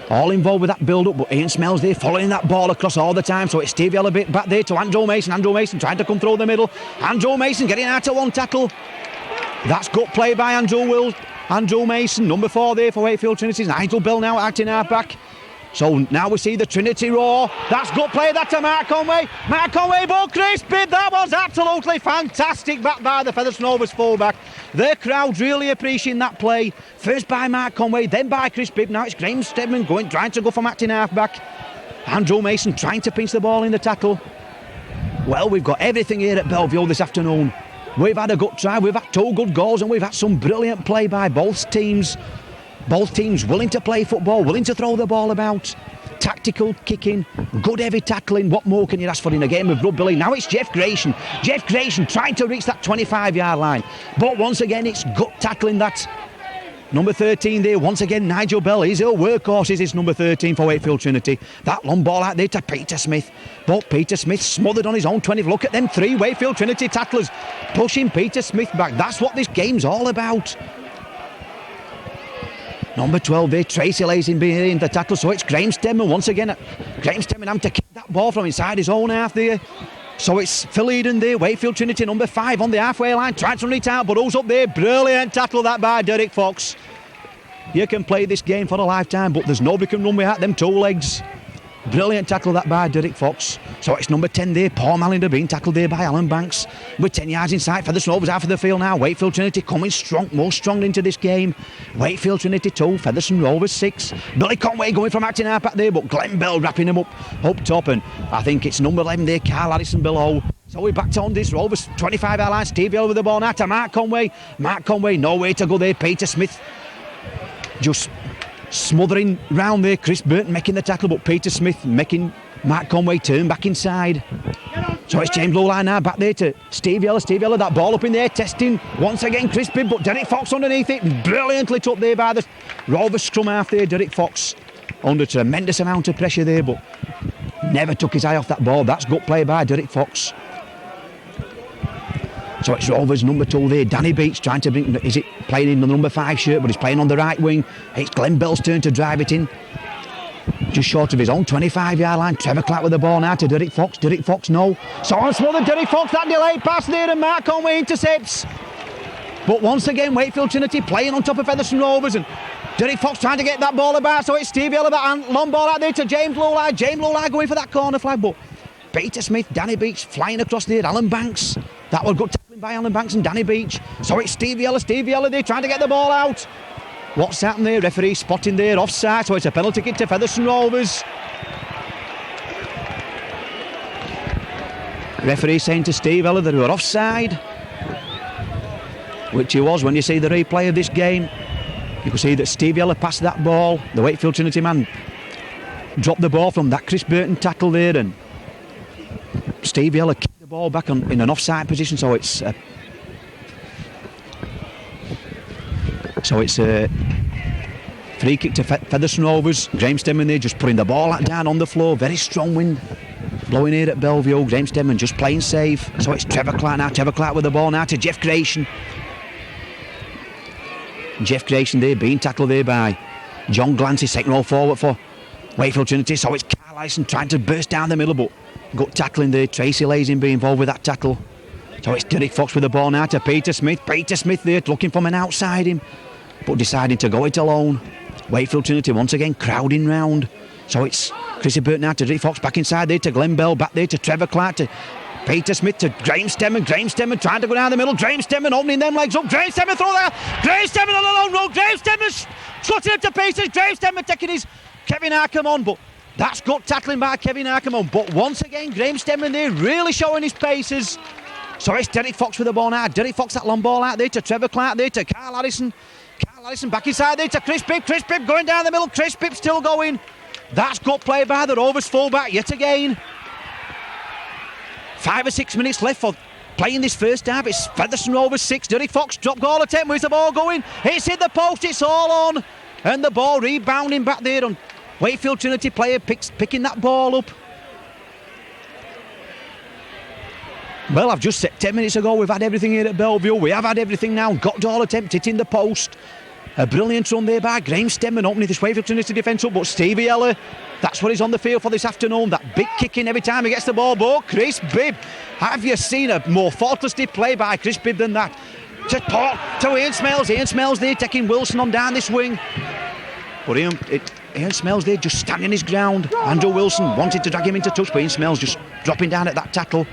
all involved with that build-up, but Ian Smells there following that ball across all the time. So it's Steve Yeller back there to Andrew Mason. Andrew Mason trying to come through the middle. Andrew Mason getting out of one tackle. That's good play by Andrew Mason, number 4 there for Wakefield Trinity. Nigel Bell now acting half-back. So now we see the Trinity roar. That's good play, that to Mark Conway. Mark Conway, ball crispy. That was absolutely fantastic back by the Featherstone Rovers fullback. The crowd really appreciating that play. First by Mark Conway, then by Chris Bibb. Now it's Graham Stedman trying to go from acting half-back. Andrew Mason trying to pinch the ball in the tackle. Well, we've got everything here at Bellevue this afternoon. We've had a good try, we've had 2 good goals, and we've had some brilliant play by both teams. Both teams willing to play football, willing to throw the ball about. Tactical kicking, good heavy tackling. What more can you ask for in a game of rugby league? Now it's Jeff Grayson. Jeff Grayson trying to reach that 25-yard line. But once again, it's gut tackling that. Number 13 there, once again, Nigel Bell. He's a workhorse, is his number 13 for Wakefield Trinity. That long ball out there to Peter Smith. But Peter Smith smothered on his own 20. Look at them 3 Wakefield Trinity tacklers pushing Peter Smith back. That's what this game's all about. Number 12 there, Tracy Lacy being the tackle, so it's Graham Stedman once again. Graham Stedman having to kick that ball from inside his own half there. So it's Phil Eden there, Wakefield Trinity, number 5 on the halfway line, trying to run it out, but who's up there? Brilliant tackle that by Derek Fox. You can play this game for a lifetime, but there's nobody can run without them 2 legs. Brilliant tackle that by Derek Fox. So it's number 10 there, Paul Mallender being tackled there by Alan Banks. With 10 yards inside, Featherstone Rovers out of the field now. Wakefield Trinity coming strong, most strong into this game. Wakefield Trinity 2, Featherstone Rovers 6. Billy Conway going from acting half back there, but Glenn Bell wrapping him up top, and I think it's number 11 there, Carl Addison below. So we're back on this Rovers 25-yard line. Steve Yeller with the ball now to Mark Conway. Mark Conway, no way to go there. Peter Smith just smothering round there. Chris Burton making the tackle, but Peter Smith making Mark Conway turn back inside. So it's James Lowline now back there to Steve Yeller. Steve Yeller, that ball up in there, testing once again Chris Bibb, but Derek Fox underneath it, brilliantly took there by the Rovers scrum half there. Derek Fox under tremendous amount of pressure there, but never took his eye off that ball. That's good play by Derek Fox. So it's Rovers number 2 there, Danny Beach trying to bring, is it playing in the number 5 shirt, but he's playing on the right wing. It's Glenn Bell's turn to drive it in. Just short of his own 25-yard line. Trevor Clark with the ball now to Derek Fox. Derek Fox, no. So on smothered Derek Fox, that delayed pass there, and Mark Conway intercepts. But once again, Wakefield Trinity playing on top of Featherstone Rovers, and Derek Fox trying to get that ball about. So it's Steve Yeller, that long ball out there to James Lowline. James Lowline going for that corner flag, but Peter Smith, Danny Beach flying across there. Alan Banks, that was good tackling by Alan Banks and Danny Beach. So it's Steve Yeller there trying to get the ball out. What's happened there? Referee spotting there, offside, so it's a penalty kick to Featherstone Rovers. Referee saying to Steve Yeller that we were offside, which he was. When you see the replay of this game, you can see that Steve Yeller passed that ball. The Wakefield Trinity man dropped the ball from that Chris Burton tackle there, and Steve Yeller kicked the ball back in an offside position, so it's a free kick to Featherstone Rovers. Graham Stedman there just putting the ball down on the floor. Very strong wind blowing here at Bellevue. Graham Stedman just playing safe. So it's Trevor Clark now. Trevor Clark with the ball now to Jeff Grayson. Jeff Grayson there being tackled there by John Glancy, second row forward for Wakefield Trinity. So it's Carl Addison trying to burst down the middle, but good tackling there. Tracy Lacy being involved with that tackle. So it's Derek Fox with the ball now to Peter Smith. Peter Smith there looking from an outside him, but deciding to go it alone. Wakefield Trinity once again crowding round. So it's Chrissy Burton now to Derek Fox, back inside there to Glenn Bell, back there to Trevor Clark, to Peter Smith, to Graham Stedman. Graham Stedman trying to go down the middle. Graham Stedman opening them legs up. Graham Stedman throw there. Graham Stedman on the long road. Graham Stedman slotting it to pieces. Graham Stedman taking his Kevin Arkham on, but that's good tackling by Kevin Arkham on. But once again, Graham Stedman there really showing his paces. So it's Derek Fox with the ball now. Derek Fox, that long ball out there to Trevor Clark there to Carl Addison. Carl Addison back inside there to Chris Bibb. Chris Bibb going down the middle. Chris Bibb still going. That's good play by the Rovers fullback yet again. 5 or 6 minutes left for playing this first half. It's Featherstone Rovers 6. Derek Fox drop goal attempt. Where's the ball going? It's hit the post. It's all on. And the ball rebounding back there on Wakefield Trinity player picking that ball up. Well, I've just said 10 minutes ago we've had everything here at Bellevue. We have had everything now. Got all attempt hitting the post. A brilliant run there by Graham Stemman opening this Wakefield Trinity defence up. But Stevie Eller, that's what he's on the field for this afternoon. That big kicking every time he gets the ball. But Chris Bibb, have you seen a more thoughtless play by Chris Bibb than that? To Ian Smells. Ian Smells there taking Wilson on down this wing. But Ian Smells there just standing his ground. Andrew Wilson wanted to drag him into touch, but Ian Smells just dropping down at that tackle.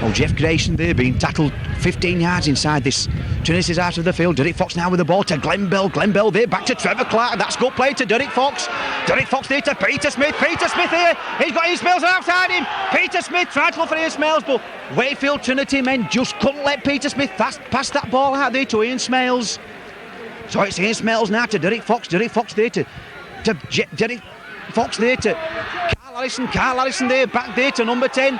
Oh, Jeff Grayson there being tackled 15 yards inside this Trinity's out of the field. Derek Fox now with the ball to Glenn Bell. Glenn Bell there back to Trevor Clark. That's good play to Derek Fox. Derek Fox there to Peter Smith. Peter Smith here. He's got Ian Smells outside him. Peter Smith tried to look for Ian Smells, but Wakefield Trinity men just couldn't let Peter Smith pass that ball out there to Ian Smells. So it's Ian Smells now to Derek Fox. Derek Fox there to Derek Fox there to Carl Allison. Carl Allison there back there to number 10.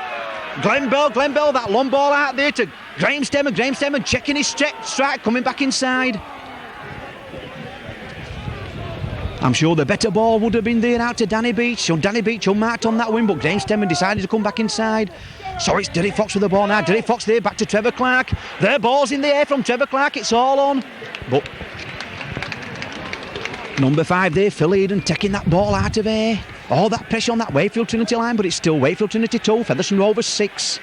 Glenn Bell, that long ball out there to Graham Stemman. Graham Stemman checking his strike, coming back inside. I'm sure the better ball would have been there out to Danny Beach. So Danny Beach unmarked on that wing, but Graham Stemman decided to come back inside. So it's Derek Fox with the ball now. Derek Fox there, back to Trevor Clark. Their ball's in the air from Trevor Clark, it's all on. But number 5 there, Phil Eden, taking that ball out of air. All that pressure on that Wakefield Trinity line, but it's still Wakefield Trinity 2, Featherstone Rovers 6.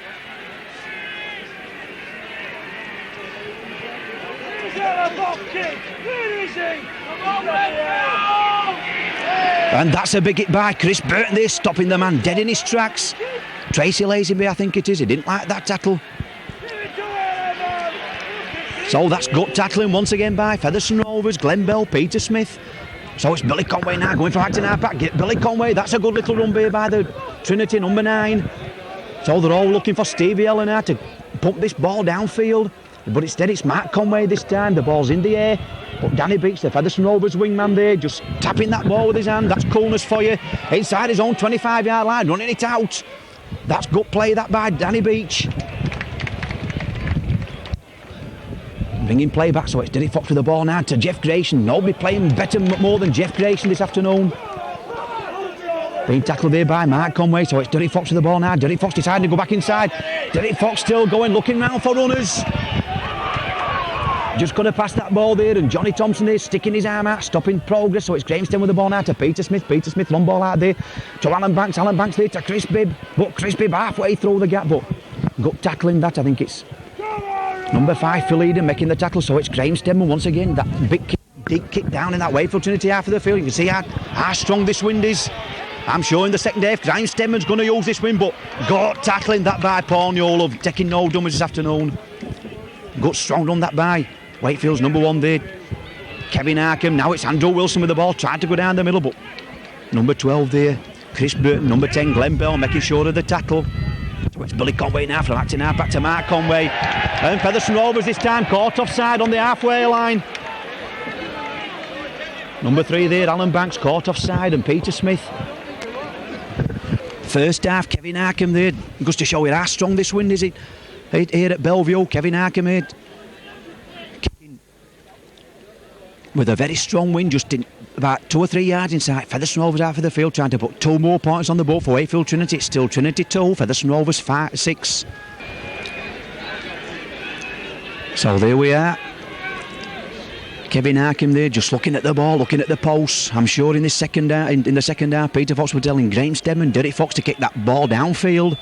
And that's a big hit by Chris Burton there, stopping the man dead in his tracks. Tracy Lazenby, I think it is, he didn't like that tackle. So that's gut tackling once again by Featherstone Rovers, Glenn Bell, Peter Smith. So it's Billy Conway now going for acting half back. Get Billy Conway, that's a good little run there by the Trinity number 9. So they're all looking for Stevie Eller now to pump this ball downfield. But instead it's Mark Conway this time, the ball's in the air. But Danny Beach, the Featherstone Rovers wingman there, just tapping that ball with his hand. That's coolness for you. Inside his own 25-yard line, running it out. That's good play that by Danny Beach. Bringing play back, so it's Derek Fox with the ball now to Jeff Grayson. Nobody playing better more than Jeff Grayson this afternoon. Being tackled there by Mark Conway, so it's Derek Fox with the ball now. Derek Fox deciding to go back inside. Derek Fox still going, looking round for runners. Just going to pass that ball there, and Johnny Thompson there sticking his arm out, stopping progress. So it's Grahamstown with the ball now to Peter Smith. Peter Smith, long ball out there to Alan Banks. Alan Banks there to Chris Bibb. But Chris Bibb halfway through the gap, but gut tackling that, I think it's number 5, Phil Eden making the tackle. So it's Graham Stemman once again. That big deep kick down in that Wakefield Trinity half of the field. You can see how strong this wind is. I'm sure in the second half, Graham Stemman's going to use this wind, but gut tackling that by Paul Newell, taking no dummies this afternoon. Gut strong run that by Wakefield's number 1 there, Kevin Arkham. Now it's Andrew Wilson with the ball, tried to go down the middle, but number 12 there, Chris Burton. Number 10, Glenn Bell, making sure of the tackle. So it's Billy Conway now from acting half back to Mark Conway. And Featherstone Rovers this time caught offside on the halfway line. Number 3 there, Alan Banks, caught offside, and Peter Smith. First half, Kevin Arkham there, just to show you how strong this wind is here at Bellevue. Kevin Arkham here kicking with a very strong wind, just in about 2 or 3 yards inside Featherstone Rovers out of the field, trying to put 2 more points on the board for Wakefield Trinity. It's still Trinity 2, Featherstone Rovers 6. So there we are. Kevin Arkham there, just looking at the ball, looking at the posts. I'm sure in the second half, Peter Fox was telling Graham Stemman, Derek Fox to kick that ball downfield.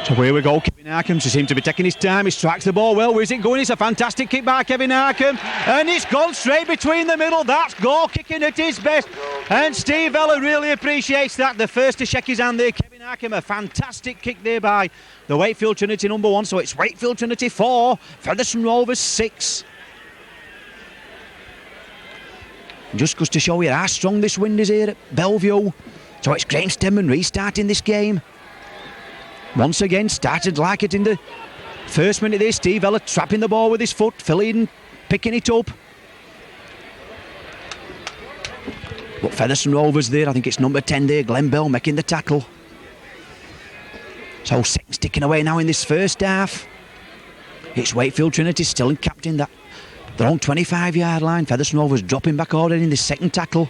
So here we go, Kevin Arkham seems to be taking his time. He strikes the ball well. Where's it going? It's a fantastic kick by Kevin Arkham, and it's gone straight between the middle. That's goal kicking at his best, and Steve Eller really appreciates that. The first to shake his hand there, Kevin Arkham. A fantastic kick there by the Wakefield Trinity number 1. So it's Wakefield Trinity 4, Featherstone Rovers 6. Just goes to show you how strong this wind is here at Bellevue. So it's Graham Stemman restarting this game. Once again, started like it in the first minute there. Steve Eller trapping the ball with his foot. Phil Eden picking it up. But Featherstone Rovers there, I think it's number 10 there, Glenn Bell making the tackle. So seconds ticking away now in this first half. It's Wakefield Trinity still in captain that their own 25-yard line. Featherstone Rovers dropping back already in the second tackle.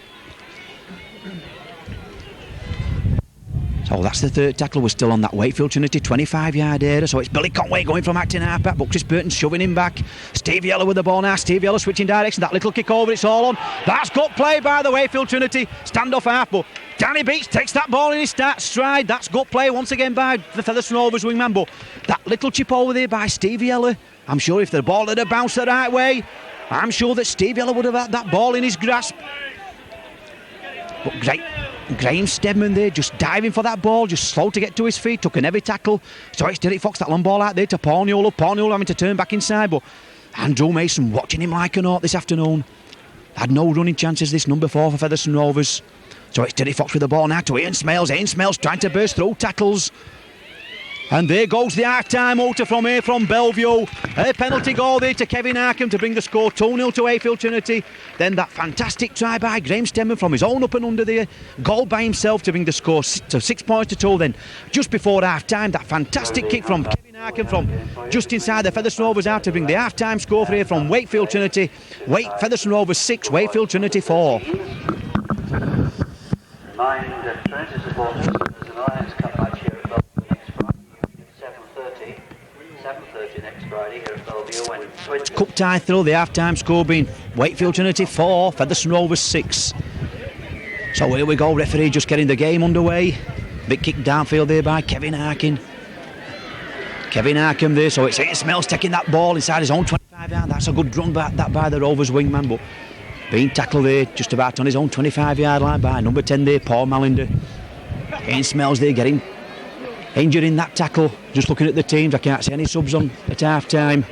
So that's the third tackle. We're still on that Wakefield Trinity 25-yard area. So it's Billy Conway going from acting halfback, but Chris Burton shoving him back. Steve Yeller with the ball now. Steve Yeller switching direction. That little kick over, it's all on. That's good play by the Wakefield Trinity. Standoff half, but Danny Beach takes that ball in his stride. That's good play once again by the Featherstone Rovers wingman. But that little chip over there by Steve Yeller, I'm sure if the ball had bounced the right way, I'm sure that Steve Yeller would have had that ball in his grasp. But Graham Stedman there just diving for that ball, just slow to get to his feet, took an heavy tackle. So it's Derek Fox, that long ball out there to Paul Newell. Paul Newell having to turn back inside, but Andrew Mason watching him like an hawk this afternoon. Had no running chances, this number 4 for Featherstone Rovers. So it's Derek Fox with the ball now to Ian Smales. Ian Smales trying to burst through tackles. And there goes the half-time outer from Bellevue. A penalty goal there to Kevin Arkham to bring the score 2-0 to Wakefield Trinity. Then that fantastic try by Graham Stedman from his own up and under there. Goal by himself to bring the score to 6 points to 2. Then just before half-time, that fantastic kick from Kevin Arkham from just inside the Featherstone Rovers out to bring the half-time score for here from Wakefield Trinity. Featherstone Rovers 6, Wakefield Trinity 4. Mind Trinity supporters, there's an Alliance Cup match here at Bellevue next Friday, 7:30 next Friday here at Bellevue. When Cup tie through, the half-time score being Wakefield Trinity 4, Featherstone Rovers 6. So here we go, referee just getting the game underway. Big kick downfield there by Kevin Arkin. Kevin Arkham there, so it's Ian Smales taking that ball inside his own 25 yard. That's a good run back that by the Rovers wingman, but being tackled there just about on his own 25-yard line by number 10 there, Paul Malinder. Ian Smales there getting injured in that tackle. Just looking at the teams, I can't see any subs on at half time.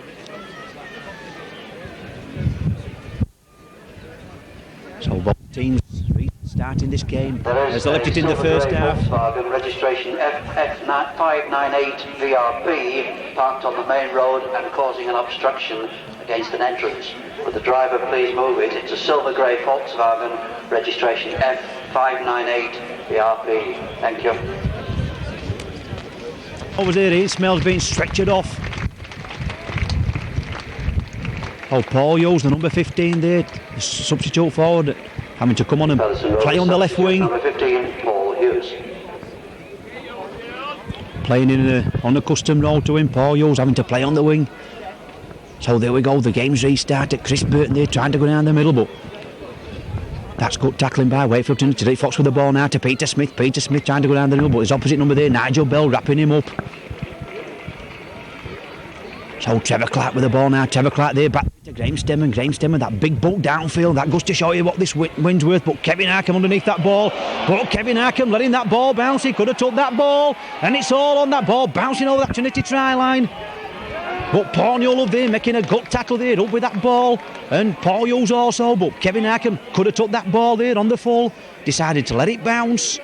So both teams starting this game as elected in the first half. Volkswagen registration FF598 VRP parked on the main road and causing an obstruction against an entrance. Would the driver please move it? It's a silver grey Volkswagen registration F598 VRP. Thank you. Over there, Ian Smales being stretchered off. Oh, Paul Hughes, the number 15 there, the substitute forward, having to come on and play on the left wing. Number 15, Paul Hughes. Playing on the custom role to him, Paul Hughes having to play on the wing. So there we go, the game's restarted. Chris Burton there trying to go down the middle, but that's good tackling by Wakefield Trinity. Derek Fox with the ball now to Peter Smith. Peter Smith trying to go down the middle, but his opposite number there, Nigel Bell, wrapping him up. So Trevor Clark with the ball now. Trevor Clark there back to Graham Stedman. Graham Stedman, that big bolt downfield. That goes to show you what this win's worth. But Kevin Arkham underneath that ball. But Kevin Arkham letting that ball bounce. He could have took that ball. And it's all on that ball, bouncing over that Trinity try line. But Paul Newell there making a gut tackle there up with that ball. And Paul Hughes also. But Kevin Arkham could have took that ball there on the full. Decided to let it bounce.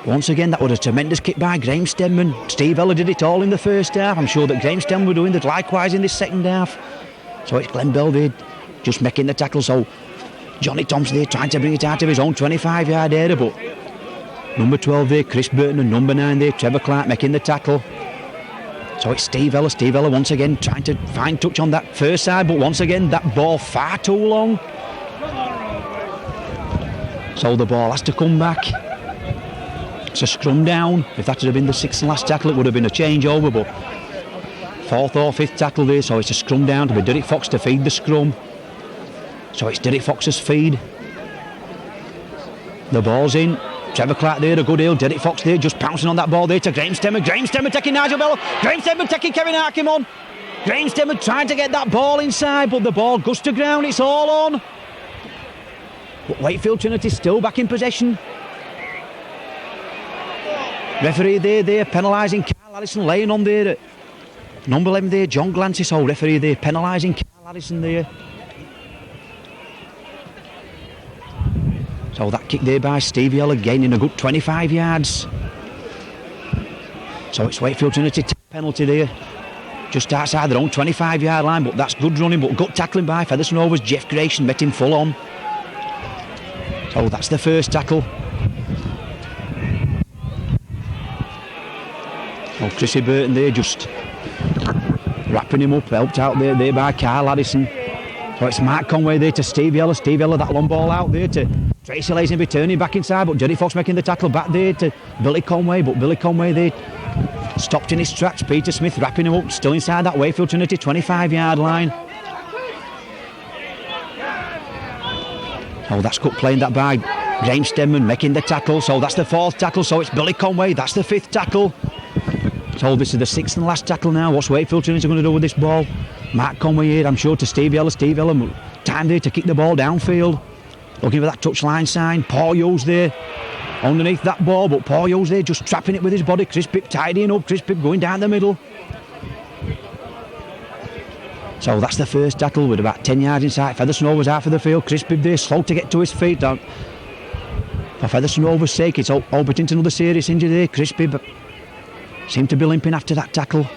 Once again, that was a tremendous kick by Graham Stedman. Steve Eller did it all in the first half. I'm sure that Graham Stedman were doing that likewise in this second half. So it's Glenn Bell there just making the tackle. So Johnny Thompson there trying to bring it out of his own 25-yard area. But number 12 there, Chris Burton, and number 9 there, Trevor Clark making the tackle. So it's Steve Eller. Steve Eller once again trying to find touch on that first side. But once again, that ball far too long. So the ball has to come back. It's a scrum down. If that had been the 6th and last tackle, it would have been a changeover, but 4th or 5th tackle there, so it's a scrum down to be Derek Fox to feed the scrum. So it's Derek Fox's feed. The ball's in. Trevor Clark there, a good heel. Derek Fox there, just pouncing on that ball there to Graham Stedman. Graham Stedman taking Nigel Bell. Graham Stedman taking Kevin Arkham on. Graham Stedman trying to get that ball inside, but the ball goes to ground. It's all on. But Wakefield Trinity still back in possession. Referee there penalising Carl Allison, laying on there. Number 11 there, John Glancy. So referee there penalising Carl Allison there. So that kick there by Steve Yeller gaining a good 25 yards. So it's Wakefield Trinity penalty there. Just outside their own 25-yard line, but that's good running, but good tackling by Featherstone Rovers. Jeff Grayson met him full on. So that's the first tackle. Oh, Chrissy Burton there just Wrapping him up, helped out there by Carl Addison. So it's Mark Conway there to Steve Yeller. Steve Yeller, that long ball out there to Tracy Lazenby, turning back inside, but Derek Fox making the tackle back there to Billy Conway, but Billy Conway there stopped in his tracks. Peter Smith wrapping him up, still inside that Wakefield Trinity 25-yard line. Oh, that's good playing that by James Steadman making the tackle. So that's the 4th tackle. So it's Billy Conway. That's the 5th tackle. So this is the 6th and last tackle now. What's Wakefield Trinity going to do with this ball? Mark Conway here, I'm sure, to Steve Yeller. Steve Yeller, time there to kick the ball downfield. Looking for that touchline sign. Paul Yo's there underneath that ball, but Paul Yo's there just trapping it with his body. Chris Pipp tidying up. Chris Pipp going down the middle. So that's the 1st tackle with about 10 yards inside. Featherstone Rovers out for the field. Chris Pibb there, slow to get to his feet. For Featherstone Rovers' sake, it's all but into another serious injury there. Chris Pibb seemed to be limping after that tackle.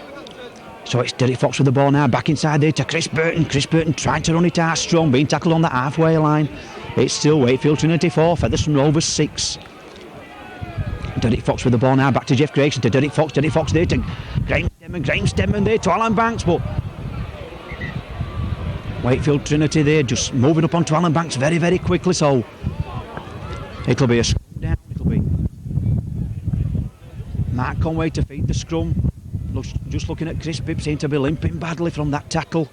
So it's Derek Fox with the ball now, back inside there to Chris Burton. Chris Burton trying to run it out strong, being tackled on the halfway line. It's still Wakefield Trinity 4, Featherstone Rovers 6. Derek Fox with the ball now, back to Jeff Grayson, to Derek Fox there to Graham Steadman there to Alan Banks, but Wakefield Trinity there just moving up onto Alan Banks very, very quickly, so it'll be a scrum down. It'll be Mark Conway to feed the scrum. Just looking at Chris Pipp, seemed to be limping badly from that tackle.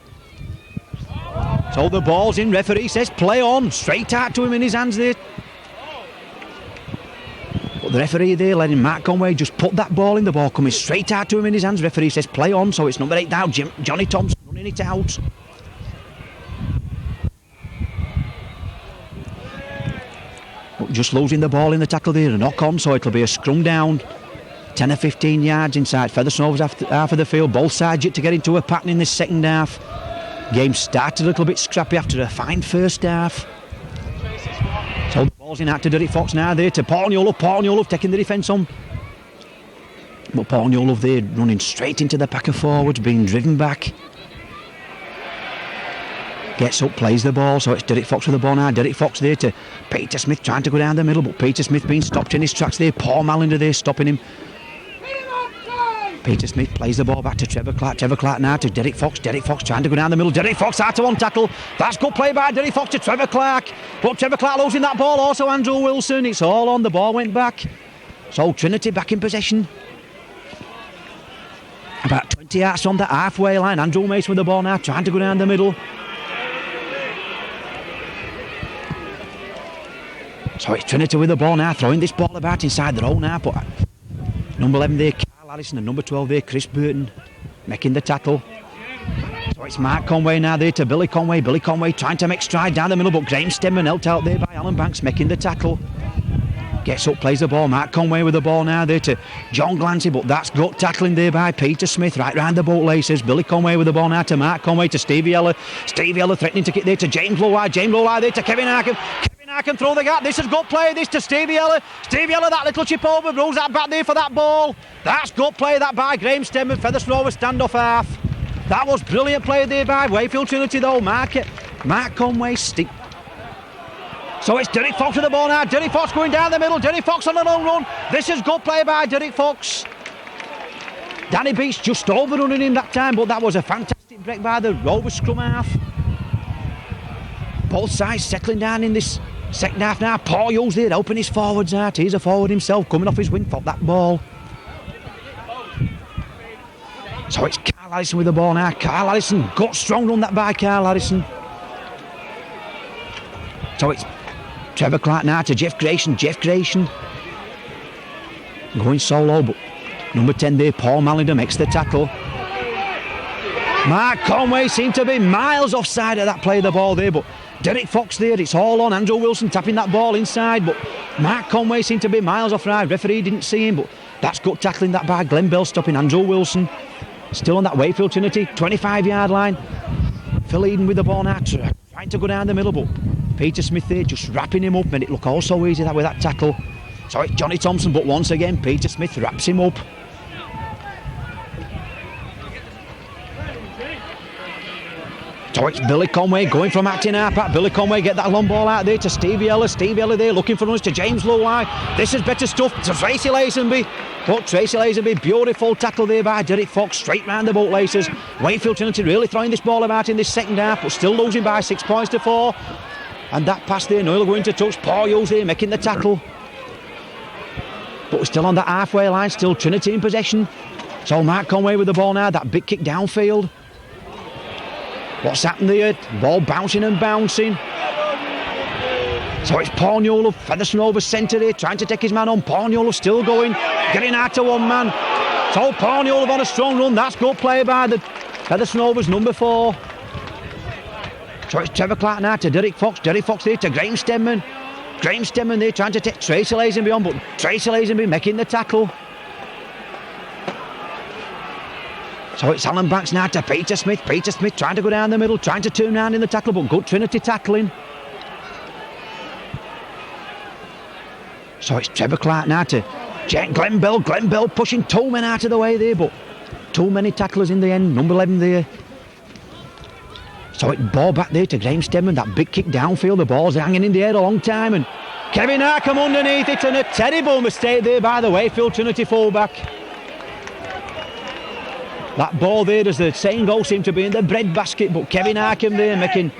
So the ball's in, referee says play on, straight out to him in his hands there. But the referee there letting Mark Conway just put that ball in, the ball coming straight out to him in his hands. Referee says play on, so it's number 8 down, Johnny Thompson running it out. Just losing the ball in the tackle there, a knock on, so it'll be a scrum down 10 or 15 yards inside Featherstone Rovers half of the field. Both sides yet to get into a pattern in this second half. Game started a little bit scrappy after a fine first half. So the ball's in out to Derek Fox now there to Paul Newlove taking the defence on, but Paul Newlove there running straight into the pack of forwards, being driven back. Gets up, plays the ball, so it's Derek Fox with the ball now. Derek Fox there to Peter Smith trying to go down the middle, but Peter Smith being stopped in his tracks there. Paul Mallender there stopping him. Peter Smith plays the ball back to Trevor Clark. Trevor Clark now to Derek Fox. Derek Fox trying to go down the middle. Derek Fox out to one tackle. That's good play by Derek Fox to Trevor Clark. But Trevor Clark losing that ball. Also Andrew Wilson. It's all on. The ball went back. So Trinity back in possession. About 20 yards from the halfway line. Andrew Mason with the ball now, trying to go down the middle. So it's Trinity with the ball now, throwing this ball about inside their own half. But number 11 there, Carl Allison, and number 12 there, Chris Burton, making the tackle. So it's Mark Conway now there to Billy Conway. Billy Conway trying to make stride down the middle, but Graham Steadman helped out there by Alan Banks, making the tackle. Gets up, plays the ball. Mark Conway with the ball now there to John Glancy, but that's good tackling there by Peter Smith right round the bootlaces. Billy Conway with the ball now to Mark Conway to Steve Yeller. Steve Yeller threatening to kick there to James Lowry. James Lowry there to Kevin Arkham. Arkham through the gap. This is good play. This to Steve Yeller. Steve Yeller, that little chip over, rolls that back there for that ball. That's good play that by Graham Steadman. Featherstone Rovers standoff half. That was brilliant play there by Wakefield Trinity though. Mark Conway stick. So it's Derek Fox with the ball now. Derek Fox going down the middle. Derek Fox on a long run. This is good play by Derek Fox. Danny Beats just overrunning him that time, but that was a fantastic break by the Rovers scrum half. Both sides settling down in this second half now. Paul Yo's there helping his forwards out. He's a forward himself coming off his wing for that ball. So it's Carl Allison with the ball now. Carl Allison, got strong run that by Carl Allison. So it's Trevor Clark now to Jeff Grayson. Jeff Grayson going solo, but number 10 there, Paul Mallender, makes the tackle. Mark Conway seemed to be miles offside of that play of the ball there, but Derek Fox there, it's all on. Andrew Wilson tapping that ball inside, but Mark Conway seemed to be miles offside. Referee didn't see him, but that's good tackling that by Glenn Bell, stopping Andrew Wilson. Still on that Wakefield Trinity 25-yard line. Phil Eden with the ball now, trying to go down the middle, but Peter Smith there just wrapping him up, made it look all so easy that with that tackle. So it's Johnny Thompson, but once again Peter Smith wraps him up. So it's Billy Conway going from acting half back. Billy Conway get that long ball out there to Steve Yeller. Steve Yeller there looking for runs to James Lowry. This is better stuff to Tracy Lazenby. But Tracy Lazenby, beautiful tackle there by Derek Fox, straight round the bootlaces. Wakefield Trinity really throwing this ball about in this second half, but still losing by 6 points to 4. And that pass there, Noel going to touch. Paul Hughes there making the tackle. But we're still on the halfway line, still Trinity in possession. So Mark Conway with the ball now, that big kick downfield. What's happened there? Ball bouncing and bouncing. So it's Paul Newell of Featherstone over centre here, trying to take his man on. Paul Newell still going, getting out to one man. So Paul Newell on a strong run. That's good play by the Featherstone Overs number 4. So it's Trevor Clark now to Derek Fox. Derek Fox there to Graham Stedman. Graham Stedman there trying to take Tracy Lazenby on, but Tracy Lazenby making the tackle. So it's Alan Banks now to Peter Smith. Peter Smith trying to go down the middle, trying to turn around in the tackle, but good Trinity tackling. So it's Trevor Clark now to Glenn Bell. Glenn Bell pushing 2 men out of the way there, but too many tacklers in the end. Number 11 there. So it's ball back there to Graham Stedman. That big kick downfield. The ball's hanging in the air a long time. And Kevin Arkham underneath it. And a terrible mistake there by the Wakefield Trinity fullback. That ball there, as the saying goes, seemed to be in the bread basket. But Kevin Arkham there making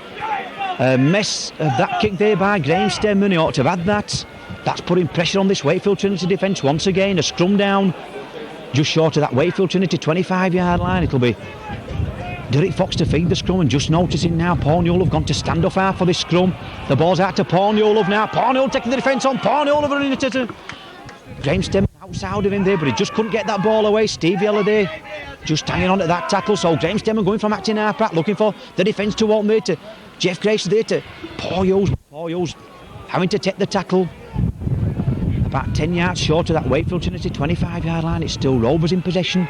a mess of that kick there by Graham Stedman. He ought to have had that. That's putting pressure on this Wakefield Trinity defence once again. A scrum down just short of that Wakefield Trinity 25-yard line. It'll be Derek Fox to feed the scrum, and just noticing now Paul Newell have gone to stand off half for this scrum. The ball's out to Paul Newell now. Paul Newell taking the defence on. Paul Newell running it to Graham Stedman outside of him there, but he just couldn't get that ball away. Steve Yeller there just hanging on to that tackle. So Graham Stedman going from acting half back, looking for the defence to open there to Jeff Grace there to Paul Hughes. Paul Hughes having to take the tackle. About 10 yards short of that Wakefield Trinity 25-yard line. It's still Rovers in possession.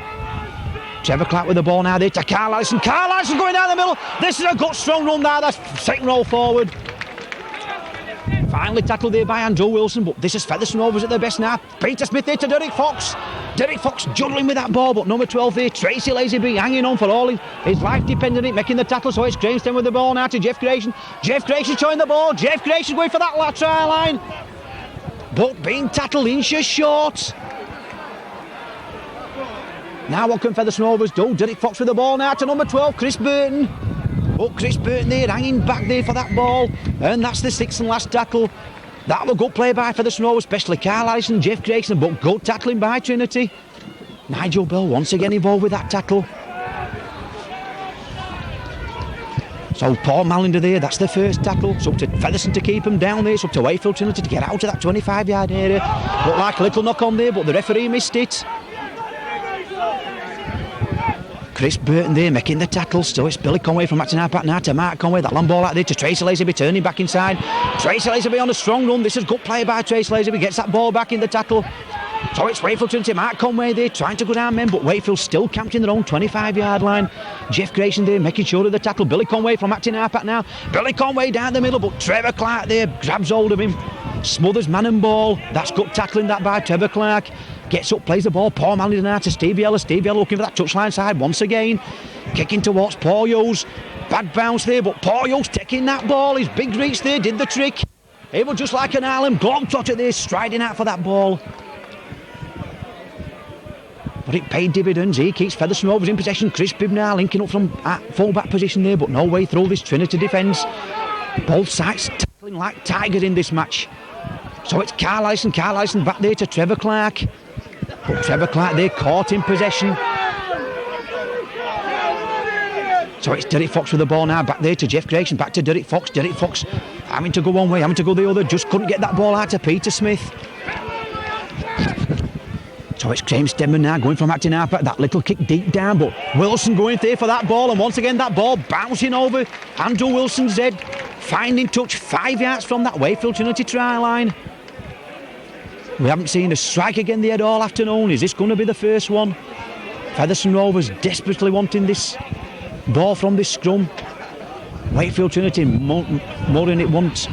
Trevor Clark with the ball now there to Carl Allison. Carl Allison going down the middle. This is a good strong run there. That's second roll forward. Finally tackled there by Andrew Wilson, but this is Featherstone Overs at their best now. Peter Smith there to Derek Fox. Derek Fox juggling with that ball, but number 12 there, Tracy Lazenby, hanging on for all his life depending on it, making the tackle. So it's Graham with the ball now to Jeff Grayson. Jeff Grayson showing the ball. Jeff Grayson going for that try line, but being tackled inches short. Now what can Featherstone Overs do? Derek Fox with the ball now to number 12, Chris Burton. Oh, Chris Burton there hanging back there for that ball, and that's the 6th and last tackle. That was a good play by Featherstone Overs, especially Carl Allison, Jeff Grayson, but good tackling by Trinity. Nigel Bell once again involved with that tackle. So Paul Mallender there, that's the first tackle. It's up to Featherstone to keep him down there. It's up to Wakefield Trinity to get out of that 25-yard area. Looked like a little knock on there, but the referee missed it. Chris Burton there making the tackle. So it's Billy Conway from acting half back now to Mark Conway. That long ball out there to Tracy Lazenby, turning back inside. Tracy Lazenby on a strong run. This is good play by Tracy Lazenby. Gets that ball back in the tackle. So it's Wakefield Trinity. Mark Conway there trying to go down men, but Wakefield still camped in their own 25-yard line. Jeff Grayson there making sure of the tackle. Billy Conway from acting half back now. Billy Conway down the middle, but Trevor Clark there grabs hold of him. Smothers man and ball. That's good tackling that by Trevor Clark. Gets up, plays the ball. Paul Mallender now to Steve Yeller. Steve Yeller looking for that touchline side once again. Kicking towards Paul Hughes. Bad bounce there, but Paul Hughes taking that ball. His big reach there did the trick. It was just like an Ireland globetrotter there, striding out for that ball. But it paid dividends. He keeps Featherstone Overs in possession. Chris Bibb now linking up from full-back position there, but no way through this Trinity defence. Both sides tackling like tigers in this match. So it's Carl Allison back there to Trevor Clark. But Trevor Clark there caught in possession. So it's Derek Fox with the ball now, back there to Jeff Grayson, back to Derek Fox. Derek Fox having to go one way, having to go the other, just couldn't get that ball out to Peter Smith. So it's Graham Stedman now going from acting half back, that little kick deep down, but Wilson going there for that ball, and once again that ball bouncing over Andrew Wilson's head, finding touch 5 yards from that Wakefield Trinity try line. We haven't seen a strike again the head all afternoon. Is this going to be the first one? Featherstone Rovers desperately wanting this ball from this scrum. Wakefield Trinity more than it wants.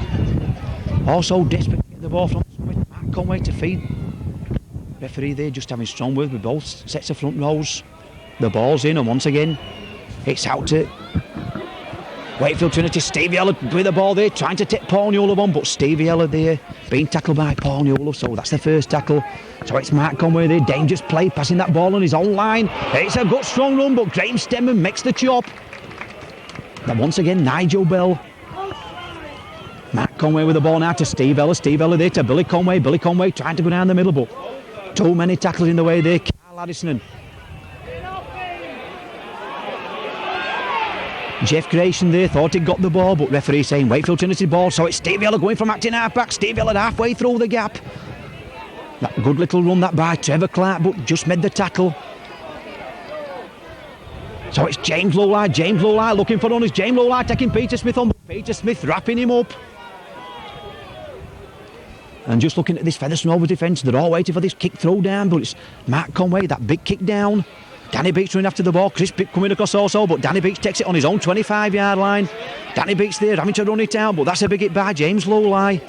Also desperate to get the ball from Mark Conway to feed. Referee there just having strong words with both sets of front rows. The ball's in, and once again it's out to Wakefield Trinity, Stevie Eller with the ball there, trying to take Paul Newell on, but Stevie Eller there being tackled by Paul Newell, so that's the first tackle. So it's Mark Conway there, dangerous play, passing that ball on his own line. It's a good strong run, but Graham Stemman makes the chop. Then once again, Nigel Bell. Mark Conway with the ball now to Steve Eller there to Billy Conway trying to go down the middle, but too many tackles in the way there. Carl Addison. Jeff Grayson there thought he'd got the ball, but referee saying Wakefield Trinity ball, so it's Steve Eller going from acting half-back. Steve Eller halfway through the gap. That good little run that by Trevor Clark, but just made the tackle. So it's James Lowlie looking for runners. James Lowlie taking Peter Smith on, but Peter Smith wrapping him up. And just looking at this Featherstone Rovers defence, they're all waiting for this kick throw down, but it's Mark Conway, that big kick down. Danny Beach running after the ball, Chris Pitt coming across also, but Danny Beach takes it on his own 25-yard line. Danny Beach there having to run it out, but that's a big hit by James Lowlie.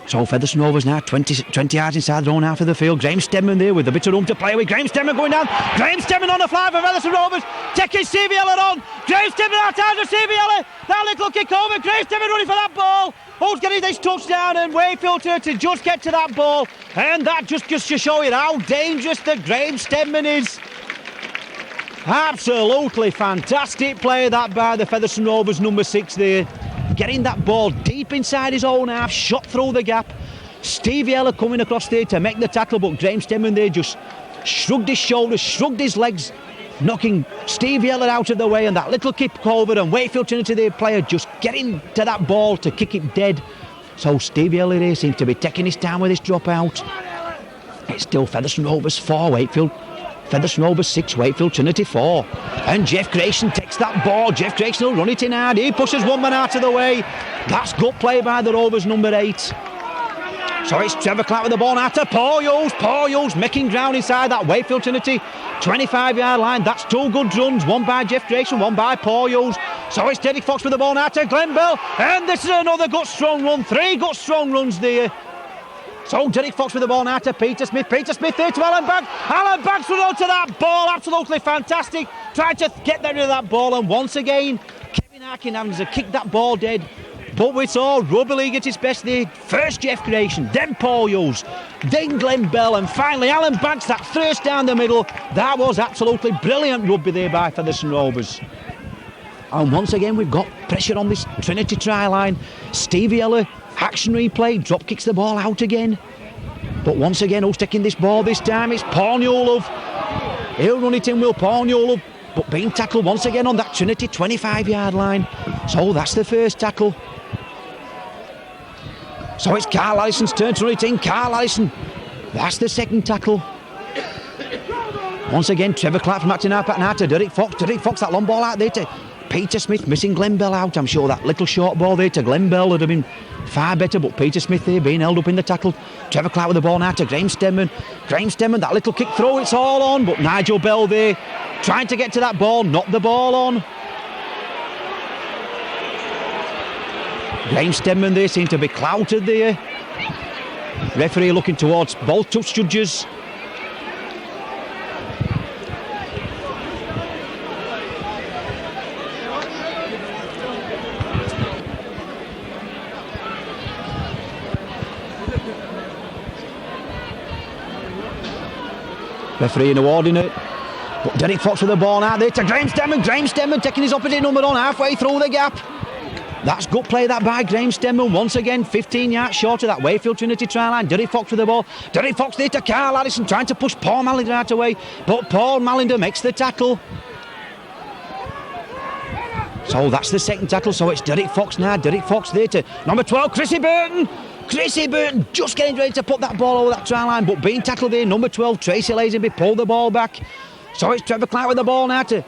So Featherstone Rovers now 20 yards inside their own half of the field. Graham Stemman there with a bit of room to play with. Graham Stemman going down. Graham Stemman on the fly for Featherstone Rovers. Taking Stevie Eller on. Graham Stemman outside of Stevie Eller. That little kick over. Graham Stemman running for that ball. Who's getting this touchdown? And Wakefield to just get to that ball. And that just to show you how dangerous the Graham Stemman is. Absolutely fantastic play that by the Featherstone Rovers number 6 there. Getting that ball deep inside his own half, shot through the gap. Stevie Eller coming across there to make the tackle, but Graham Stemman there just shrugged his shoulders, shrugged his legs, knocking Stevie Eller out of the way, and that little kick over, and Wakefield Trinity their player just getting to that ball to kick it dead. So Stevie Eller there seems to be taking his time with his drop out. It's still Featherstone Rovers 4, Featherstone Rovers 6, Wakefield Trinity 4. And Jeff Grayson takes that ball. Jeff Grayson will run it in hard. He pushes one man out of the way. That's good play by the Rovers number 8. So it's Trevor Clark with the ball now to Paul Hughes. Paul Hughes making ground inside that Wakefield Trinity 25-yard line. That's 2 good runs. One by Jeff Grayson, one by Paul Hughes. So it's Derek Fox with the ball now to Glenn Bell. And this is another good strong run. 3 good strong runs there. So Derek Fox with the ball now to Peter Smith. Peter Smith there to Alan Banks. Alan Banks will go to that ball. Absolutely fantastic. Trying to get rid of that ball. And once again, Kevin Harkin having to kick that ball dead. But we saw Rugby League at its best there. First Jeff Grayson, then Paul Hughes, then Glenn Bell, and finally Alan Banks, that first down the middle. That was absolutely brilliant rugby there by Featherstone Rovers. And once again, we've got pressure on this Trinity try line. Stevie Eller, action replay, drop kicks the ball out again. But once again, who's taking this ball this time? It's Paul Newell. He'll run it in, will Paul Newell, but being tackled once again on that Trinity 25-yard line. So that's the first tackle. So it's Carl Allison's turn to run it in. Carl Allison, that's the second tackle. Once again, Trevor Clark from acting half-back now to Derek Fox. Derek Fox, that long ball out there to Peter Smith, missing Glenn Bell out. I'm sure that little short ball there to Glenn Bell would have been far better, but Peter Smith there being held up in the tackle. Trevor Clark with the ball now to Graham Stemman. Graham Stemman, that little kick throw, it's all on, but Nigel Bell there trying to get to that ball, knocked the ball on. Graham Stemman there seemed to be clouted there. Referee looking towards both touch judges. Referee awarding it. But Derek Fox with the ball out there to Graham Stemman. Graham Stemman taking his opposite number on halfway through the gap. That's good play that by Graham Stemman. Once again, 15 yards short of that Wakefield Trinity try line. Derek Fox with the ball. Derek Fox there to Carl Addison, trying to push Paul Malinder out of the way. But Paul Malinder makes the tackle. So that's the second tackle. So it's Derek Fox now. Derek Fox there to number 12, Chrissy Burton. Chrissy Burton just getting ready to put that ball over that try line, but being tackled there. Number 12, Tracy Lazenby, pulled the ball back. So it's Trevor Clark with the ball now to,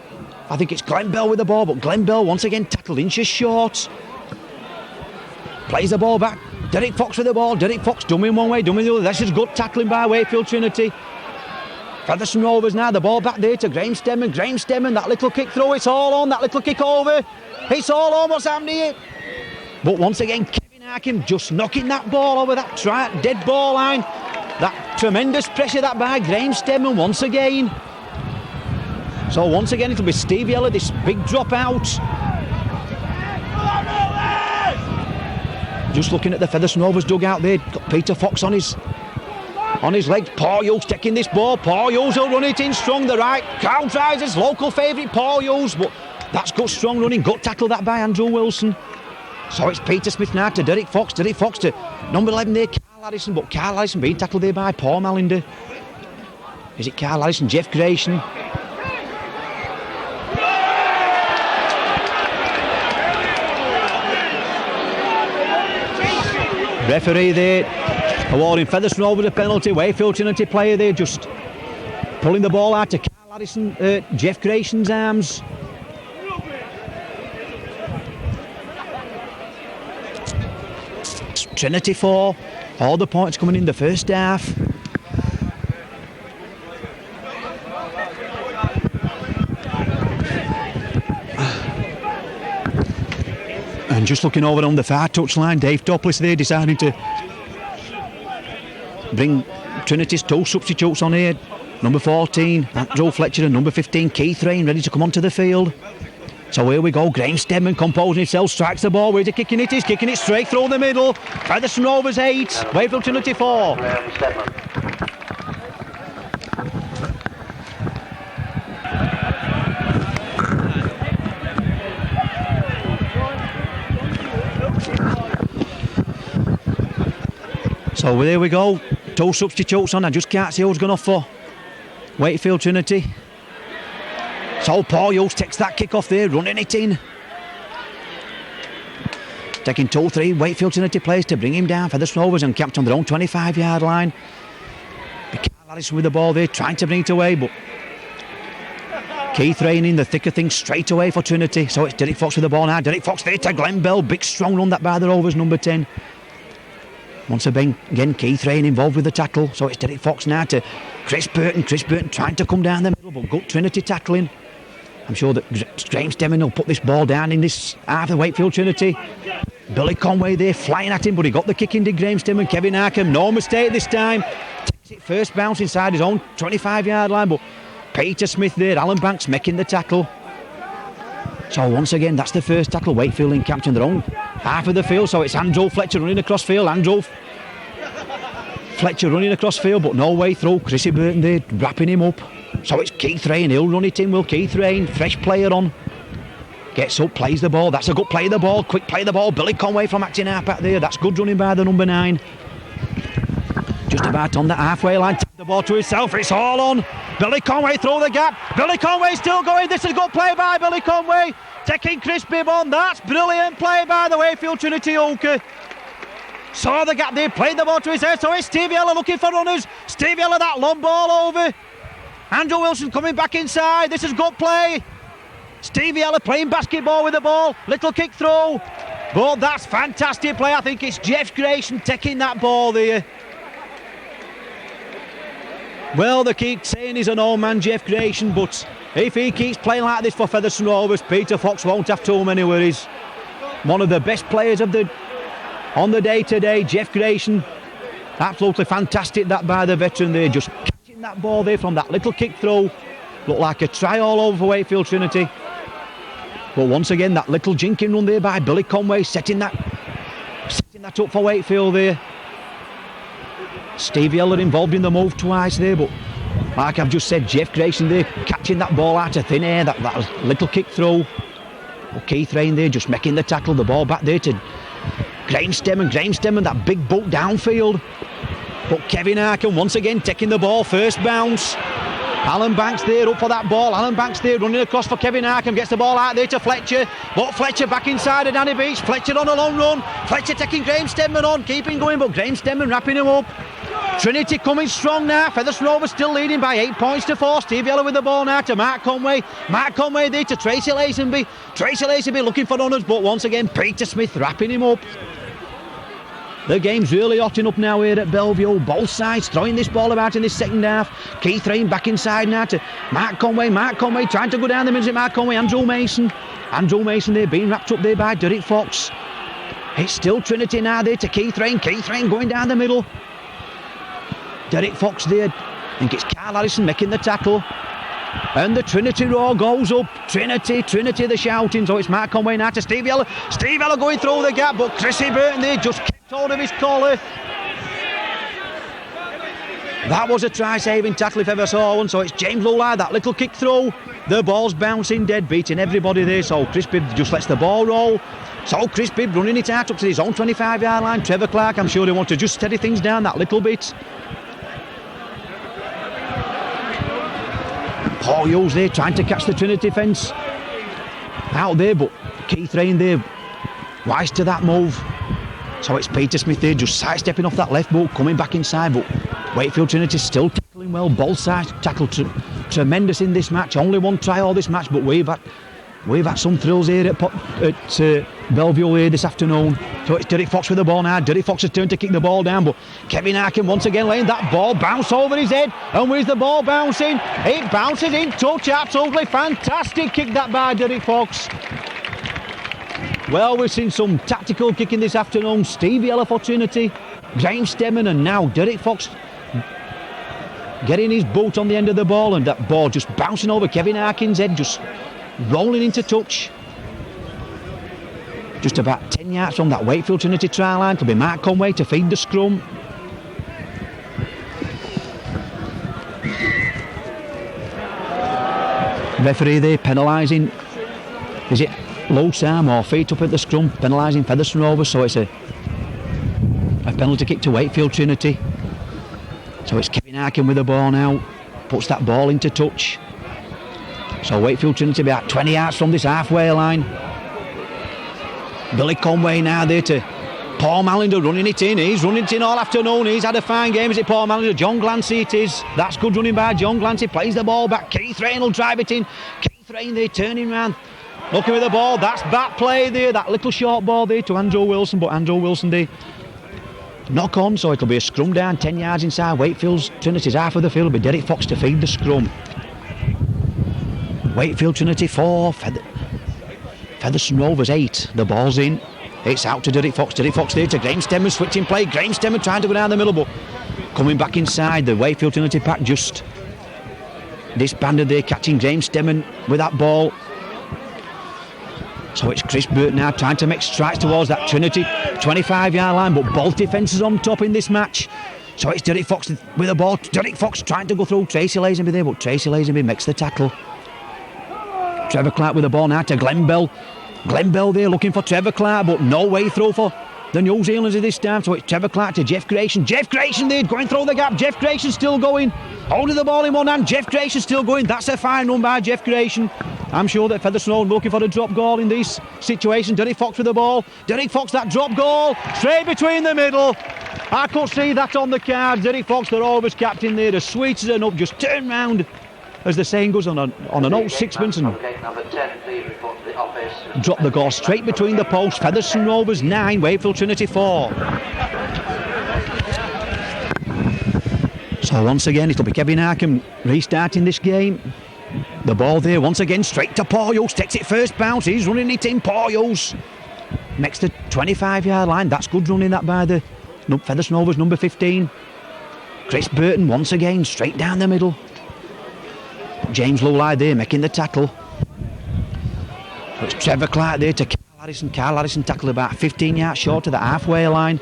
I think it's Glenn Bell with the ball, but Glenn Bell once again tackled inches short. Plays the ball back. Derek Fox with the ball. Derek Fox dumbing one way, dumbing the other. This is good tackling by Wakefield Trinity. Featherstone Rovers now, the ball back there to Graham Stemman. Graham Stemman, that little kick through, it's all on. That little kick over, it's all on. What's happening here? But once again, Kevin Harkin just knocking that ball over that dead ball line. That tremendous pressure that by Graham Stemman once again. So once again it'll be Steve Yeller, this big drop out. Just looking at the Featherstone Rovers dugout there, got Peter Fox on his legs. Paul Hughes taking this ball. Paul Hughes will run it in strong, the right. Crowd rises, local favourite Paul Hughes, but that's good strong running, good tackle that by Andrew Wilson. So it's Peter Smith now to Derek Fox to number 11 there, Carl Addison, but Carl Addison being tackled there by Paul Malinder. Is it Carl Addison, Jeff Grayson? Referee there awarding Featherstone Rovers a penalty. Wakefield Trinity player there just pulling the ball out to Carl Addison, Jeff Grayson's arms. Trinity 4, all the points coming in the first half. And just looking over on the far touchline, Dave Douglas there deciding to bring Trinity's two substitutes on here. Number 14, Andrew Fletcher, and number 15, Keith Rain, ready to come onto the field. So here we go, Graham Stedman composing himself, strikes the ball. Where's he kicking it? He's kicking it straight through the middle. Featherstone Rovers 8, Wakefield Trinity 4. Graham Stedman. So there we go, two substitutes on. I just can't see who's gone off for Wakefield Trinity. So Paul Hughes takes that kick off there, running it in. Taking 2-3 Wakefield Trinity players to bring him down. Featherstone Rovers and camped on their own 25-yard line. Carl Addison with the ball there, trying to bring it away, but Keith Rain in the thick of things straight away for Trinity. So it's Derek Fox with the ball now. Derek Fox there to Glenn Bell. Big strong run that by the Rovers, number 10. Once again, Keith Rain involved with the tackle. So it's Derek Fox now to Chris Burton. Chris Burton trying to come down the middle, but good Trinity tackling. I'm sure that Graham Stedman will put this ball down in this half of Wakefield Trinity. Billy Conway there flying at him, but he got the kick in, did Graham Stedman. Kevin Arkham, no mistake this time. Takes it first bounce inside his own 25-yard line, but Peter Smith there, Alan Banks making the tackle. So once again, that's the first tackle. Wakefield encamped in their own half of the field. So it's Andrew Fletcher running across field. Andrew Fletcher running across field, but no way through. Chrissy Burton there wrapping him up. So it's Keith Rain. He'll run it in, will Keith Rain. Fresh player on. Gets up, plays the ball. That's a good play of the ball. Quick play of the ball. Billy Conway from acting half back there. That's good running by the number 9. Just about on the halfway line. Tapped the ball to himself. It's all on. Billy Conway through the gap. Billy Conway still going. This is a good play by Billy Conway. Taking Chris Bibb on. That's brilliant play by the Wakefield Trinity hooker. Saw the gap there. Played the ball to his head. So it's Steve Yeller looking for runners. Steve Yeller, that long ball over. Andrew Wilson coming back inside. This is good play. Steve Yeller playing basketball with the ball. Little kick through. But that's fantastic play. I think it's Jeff Grayson taking that ball there. Well, they keep saying he's an old man, Jeff Grayson, but if he keeps playing like this for Featherstone Rovers, Peter Fox won't have too many worries. One of the best players on the day today, Jeff Grayson. Absolutely fantastic that by the veteran there, just catching that ball there from that little kick throw. Looked like a try all over for Wakefield Trinity. But once again, that little jinking run there by Billy Conway, setting that up for Wakefield there. Steve Yeller involved in the move twice there, but like I've just said, Jeff Grayson there catching that ball out of thin air, that little kick throw. But Keith Rain there just making the tackle, the ball back there to Graham Stedman, that big boot downfield. But Kevin Arkham once again taking the ball, first bounce. Alan Banks there up for that ball. Alan Banks there running across for Kevin Arkham. Gets the ball out there to Fletcher. But Fletcher back inside of Danny Beach. Fletcher on a long run. Fletcher taking Graham Stedman on. Keeping going, but Graham Stedman wrapping him up. Trinity coming strong now. Featherstone Rovers still leading by 8 points to 4. Steve Yeller with the ball now to Mark Conway. Mark Conway there to Tracy Lazenby. Tracy Lazenby looking for runners, but once again Peter Smith wrapping him up. The game's really hotting up now here at Bellevue. Both sides throwing this ball about in this second half. Keith Rain back inside now to Mark Conway. Mark Conway trying to go down the middle of Mark Conway. Andrew Mason there being wrapped up there by Derek Fox. It's still Trinity now there to Keith Rain. Keith Rain going down the middle. Derek Fox there. I think it's Carl Harrison making the tackle. And the Trinity roar goes up. Trinity, they're shouting. So it's Mark Conway now to Steve Yellow. Steve Yellow going through the gap, but Chrissy Burton there just kept hold of his collar. That was a try-saving tackle if ever saw one. So it's James Lulai, that little kick through. The ball's bouncing dead, beating everybody there. So Chris Bibb just lets the ball roll. So Chris Bibb running it out up to his own 25-yard line. Trevor Clark, I'm sure they want to just steady things down that little bit. Paul Hughes there trying to catch the Trinity defence out there, but Keith Rain there wise to that move. So it's Peter Smith there just sidestepping off that left boot, coming back inside, but Wakefield Trinity still tackling well. Both sides tackled tremendous in this match. Only one try all this match, but we've had some thrills here at Bellevue here this afternoon. So it's Derek Fox with the ball now. Derek Fox has turned to kick the ball down, but Kevin Arkin once again letting that ball bounce over his head. And where's the ball bouncing? It bounces in touch. Absolutely fantastic kick that by Derek Fox. Well, we've seen some tactical kicking this afternoon. Steve Yellow for Trinity, James Stemmen, and now Derek Fox getting his boot on the end of the ball, and that ball just bouncing over Kevin Arkin's head, just rolling into touch. Just about 10 yards from that Wakefield Trinity try line. Could be Mark Conway to feed the scrum. Referee there penalising, is it loose arm or feet up at the scrum, penalising Featherstone Rovers, so it's a penalty kick to Wakefield Trinity. So it's Kevin Arkin with the ball now, puts that ball into touch. So Wakefield Trinity about 20 yards from this halfway line. Billy Conway now there to Paul Mallender running it in. He's running it in all afternoon. He's had a fine game. Is it Paul Mallender? John Glancy it is. That's good running by John Glancy. Plays the ball back. Keith Rain will drive it in. Keith Rain there turning round. Looking with the ball. That's back play there. That little short ball there to Andrew Wilson. But Andrew Wilson there knock on. So it'll be a scrum down 10 yards inside Wakefield's Trinity's half of the field. It'll be Derek Fox to feed the scrum. Wakefield Trinity 4, Featherstone Rovers 8. The ball's in. It's out to Derek Fox. Derek Fox there to Graham Stemmer, switching play. Graham Stemmer trying to go down the middle, but coming back inside. The Wakefield Trinity pack just disbanded there, catching James Stemmen with that ball. So it's Chris Burton now trying to make strides towards that Trinity 25-yard line, but both defences on top in this match. So it's Derek Fox with the ball. Derek Fox trying to go through Tracy Lazenby there, but Tracy Lazenby makes the tackle. Trevor Clark with the ball now to Glenn Bell. Glenn Bell there looking for Trevor Clark, but no way through for the New Zealanders this time. So it's Trevor Clark to Jeff Grayson. Jeff Grayson there going through the gap. Jeff Grayson still going. Holding the ball in one hand. Jeff Grayson still going. That's a fine run by Jeff Grayson. I'm sure that Featherstone looking for a drop goal in this situation. Derek Fox with the ball. Derek Fox, that drop goal. Straight between the middle. I could see that on the card. Derek Fox, the Rovers captain there, as sweet as enough, just turn round, as the saying goes, on an old sixpence, and drop the goal straight between the posts. Featherstone Rovers 9, Wakefield Trinity 4. So once again it'll be Kevin Arkham restarting this game. The ball there once again straight to Paul Hughes, takes it first bounce, he's running it in. Paul Hughes next to 25-yard line. That's good running that by the Featherstone Rovers number 15. Chris Burton once again straight down the middle. James Lulai there making the tackle. So it's Trevor Clark there to Carl Harrison. Carl Harrison tackled about 15 yards short of the halfway line.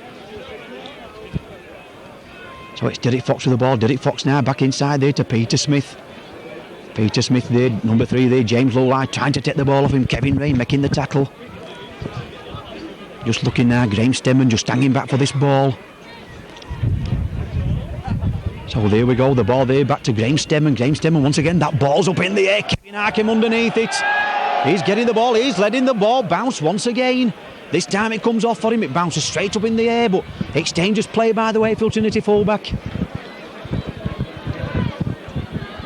So it's Derek Fox with the ball. Derek Fox now back inside there to Peter Smith. Peter Smith there, number 3 there. James Lulai trying to take the ball off him. Kevin Rain making the tackle. Just looking now, Graham Stemmen just hanging back for this ball. So there we go, the ball there back to Graham Stemmen. Graham Stemmen once again, that ball's up in the air. Kevin Arkham underneath it. He's getting the ball, he's letting the ball bounce once again. This time it comes off for him, it bounces straight up in the air, but it's dangerous play by the Wakefield Trinity fullback. He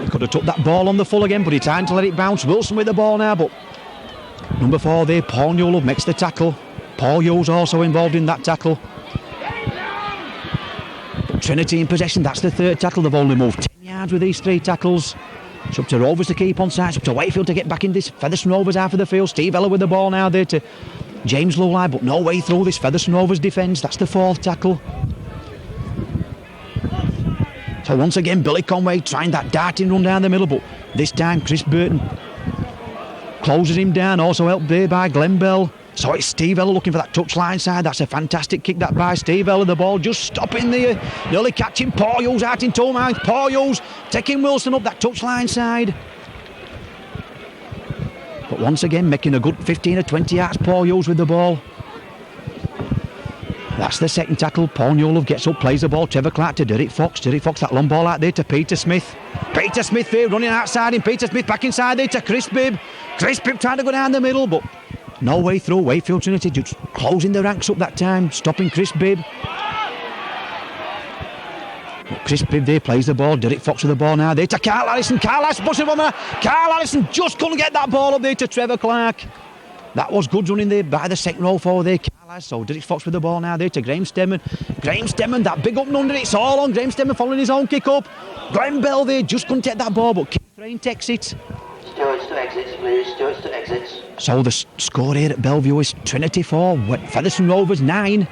could have took that ball on the full again, but he tried to let it bounce. Wilson with the ball now, but number 4 there, Paul Newell makes the tackle. Paul Hughes also involved in that tackle. But Trinity in possession, that's the third tackle. They've only moved 10 yards with these 3 tackles. It's up to Rovers to keep on side. It's up to Wakefield to get back in this Featherstone Rovers half of the field. Steve Ella with the ball now there to James Lulai, but no way through this Featherstone Rovers defence. That's the 4th tackle. So once again Billy Conway trying that darting run down the middle, but This time Chris Burton closes him down, also helped there by Glenn Bell. So it's Steve Ella looking for that touchline side. That's a fantastic kick that by Steve Ella. The ball just stopping there, nearly catching Paul Hughes out in toe mouth. Paul Hughes taking Wilson up that touchline side. But once again making a good 15 or 20 yards, Paul Hughes with the ball. That's the second tackle. Paul Newlove gets up, plays the ball. Trevor Clark to Derek Fox. Derek Fox, that long ball out there to Peter Smith. Peter Smith there running outside him. Peter Smith back inside there to Chris Bibb. Chris Bibb trying to go down the middle, but no way through. Wakefield Trinity just closing the ranks up that time, stopping Chris Bibb. But Chris Bibb there plays the ball. Derek Fox with the ball now there to Carl Allison. Carl Allison pushing on there. Carl Allison just couldn't get that ball up there to Trevor Clark. That was good running there by the second row forward there, Carl Allison. So Derek Fox with the ball now there to Graham Stemman. Graham Stemman, that big up and under, it's all on Graham Stemman following his own kick up. Glenn Bell there just couldn't take that ball, but Keith Rain takes it. Stewards to exits, please. Stewards to exits. So the score here at Bellevue is Trinity 4, Featherstone Rovers 9.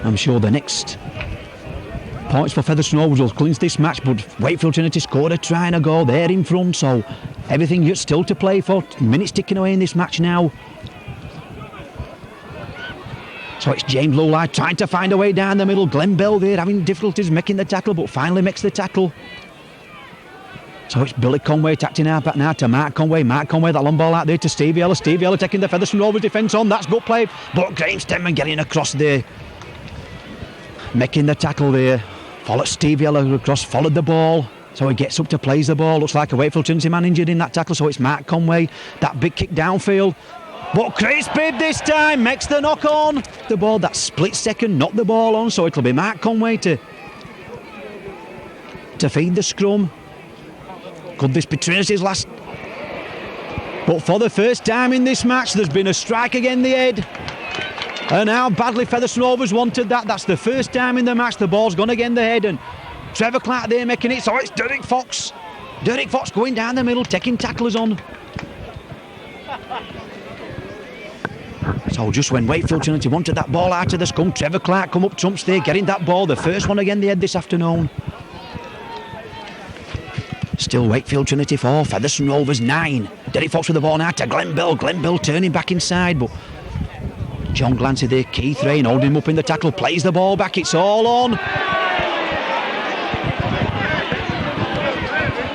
I'm sure the next points for Featherstone Rovers will clinch this match, but Wakefield Trinity scored a try and a goal. They're in front, so everything yet still to play for. Minutes ticking away in this match now. So it's James Lowley trying to find a way down the middle. Glenn Bell there having difficulties making the tackle, but finally makes the tackle. So it's Billy Conway tacking out back now to Mark Conway. Mark Conway, that long ball out there to Stevie Ella. Stevie Ella taking the Featherstone Rovers defence on. That's good play. But Graham Stemman getting across there. Making the tackle there. Followed Stevie Ella across, followed the ball. So he gets up to plays the ball. Looks like a Wakefield Trinity man injured in that tackle. So it's Mark Conway. That big kick downfield. But Chris Bibb this time makes the knock on. The ball, that split second, knocked the ball on. So it'll be Mark Conway to feed the scrum. Could this be Trinity's last? But for the first time in this match, there's been a strike again the head. And how badly Featherstone Rovers wanted that. That's the first time in the match the ball's gone again the head. And Trevor Clark there making it. So it's Derek Fox. Derek Fox going down the middle, taking tacklers on. So just when Wakefield Trinity wanted that ball out of the scum, Trevor Clark come up trumps there, getting that ball. The first one again the head this afternoon. Still Wakefield Trinity 4, Featherstone Rovers 9. Derek Fox with the ball now to Glenn Bell. Glenn Bell turning back inside, but John Glancy there, Keith Rain holding him up in the tackle, plays the ball back, it's all on.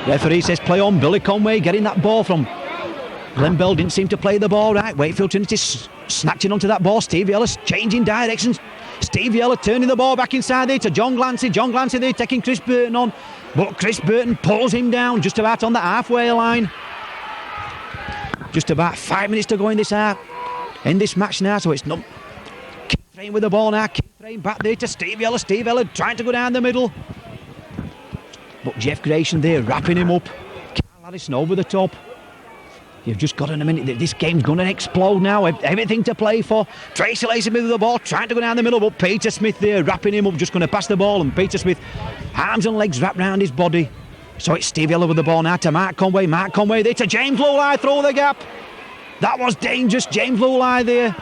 Referee says play on. Billy Conway getting that ball from Glenn Bell, didn't seem to play the ball right. Wakefield Trinity snatching onto that ball. Stevie Ellis changing directions. Stevie Ella turning the ball back inside there to John Glancy. John Glancy there taking Chris Burton on. But Chris Burton pulls him down just about on the halfway line. Just about 5 minutes to go in this match now, so it's not. Keith Rain with the ball now. Keith Rain back there to Steve Ella. Steve Ella trying to go down the middle. But Jeff Grayson there wrapping him up. Carl Allison over the top. You've just got in a minute. This game's going to explode now. Everything to play for. Tracy Lacey with the ball, trying to go down the middle, but Peter Smith there wrapping him up, just going to pass the ball, and Peter Smith, arms and legs wrapped round his body. So it's Steve Ella with the ball now to Mark Conway. Mark Conway there to James Lowley through the gap. That was dangerous. James Lowley there.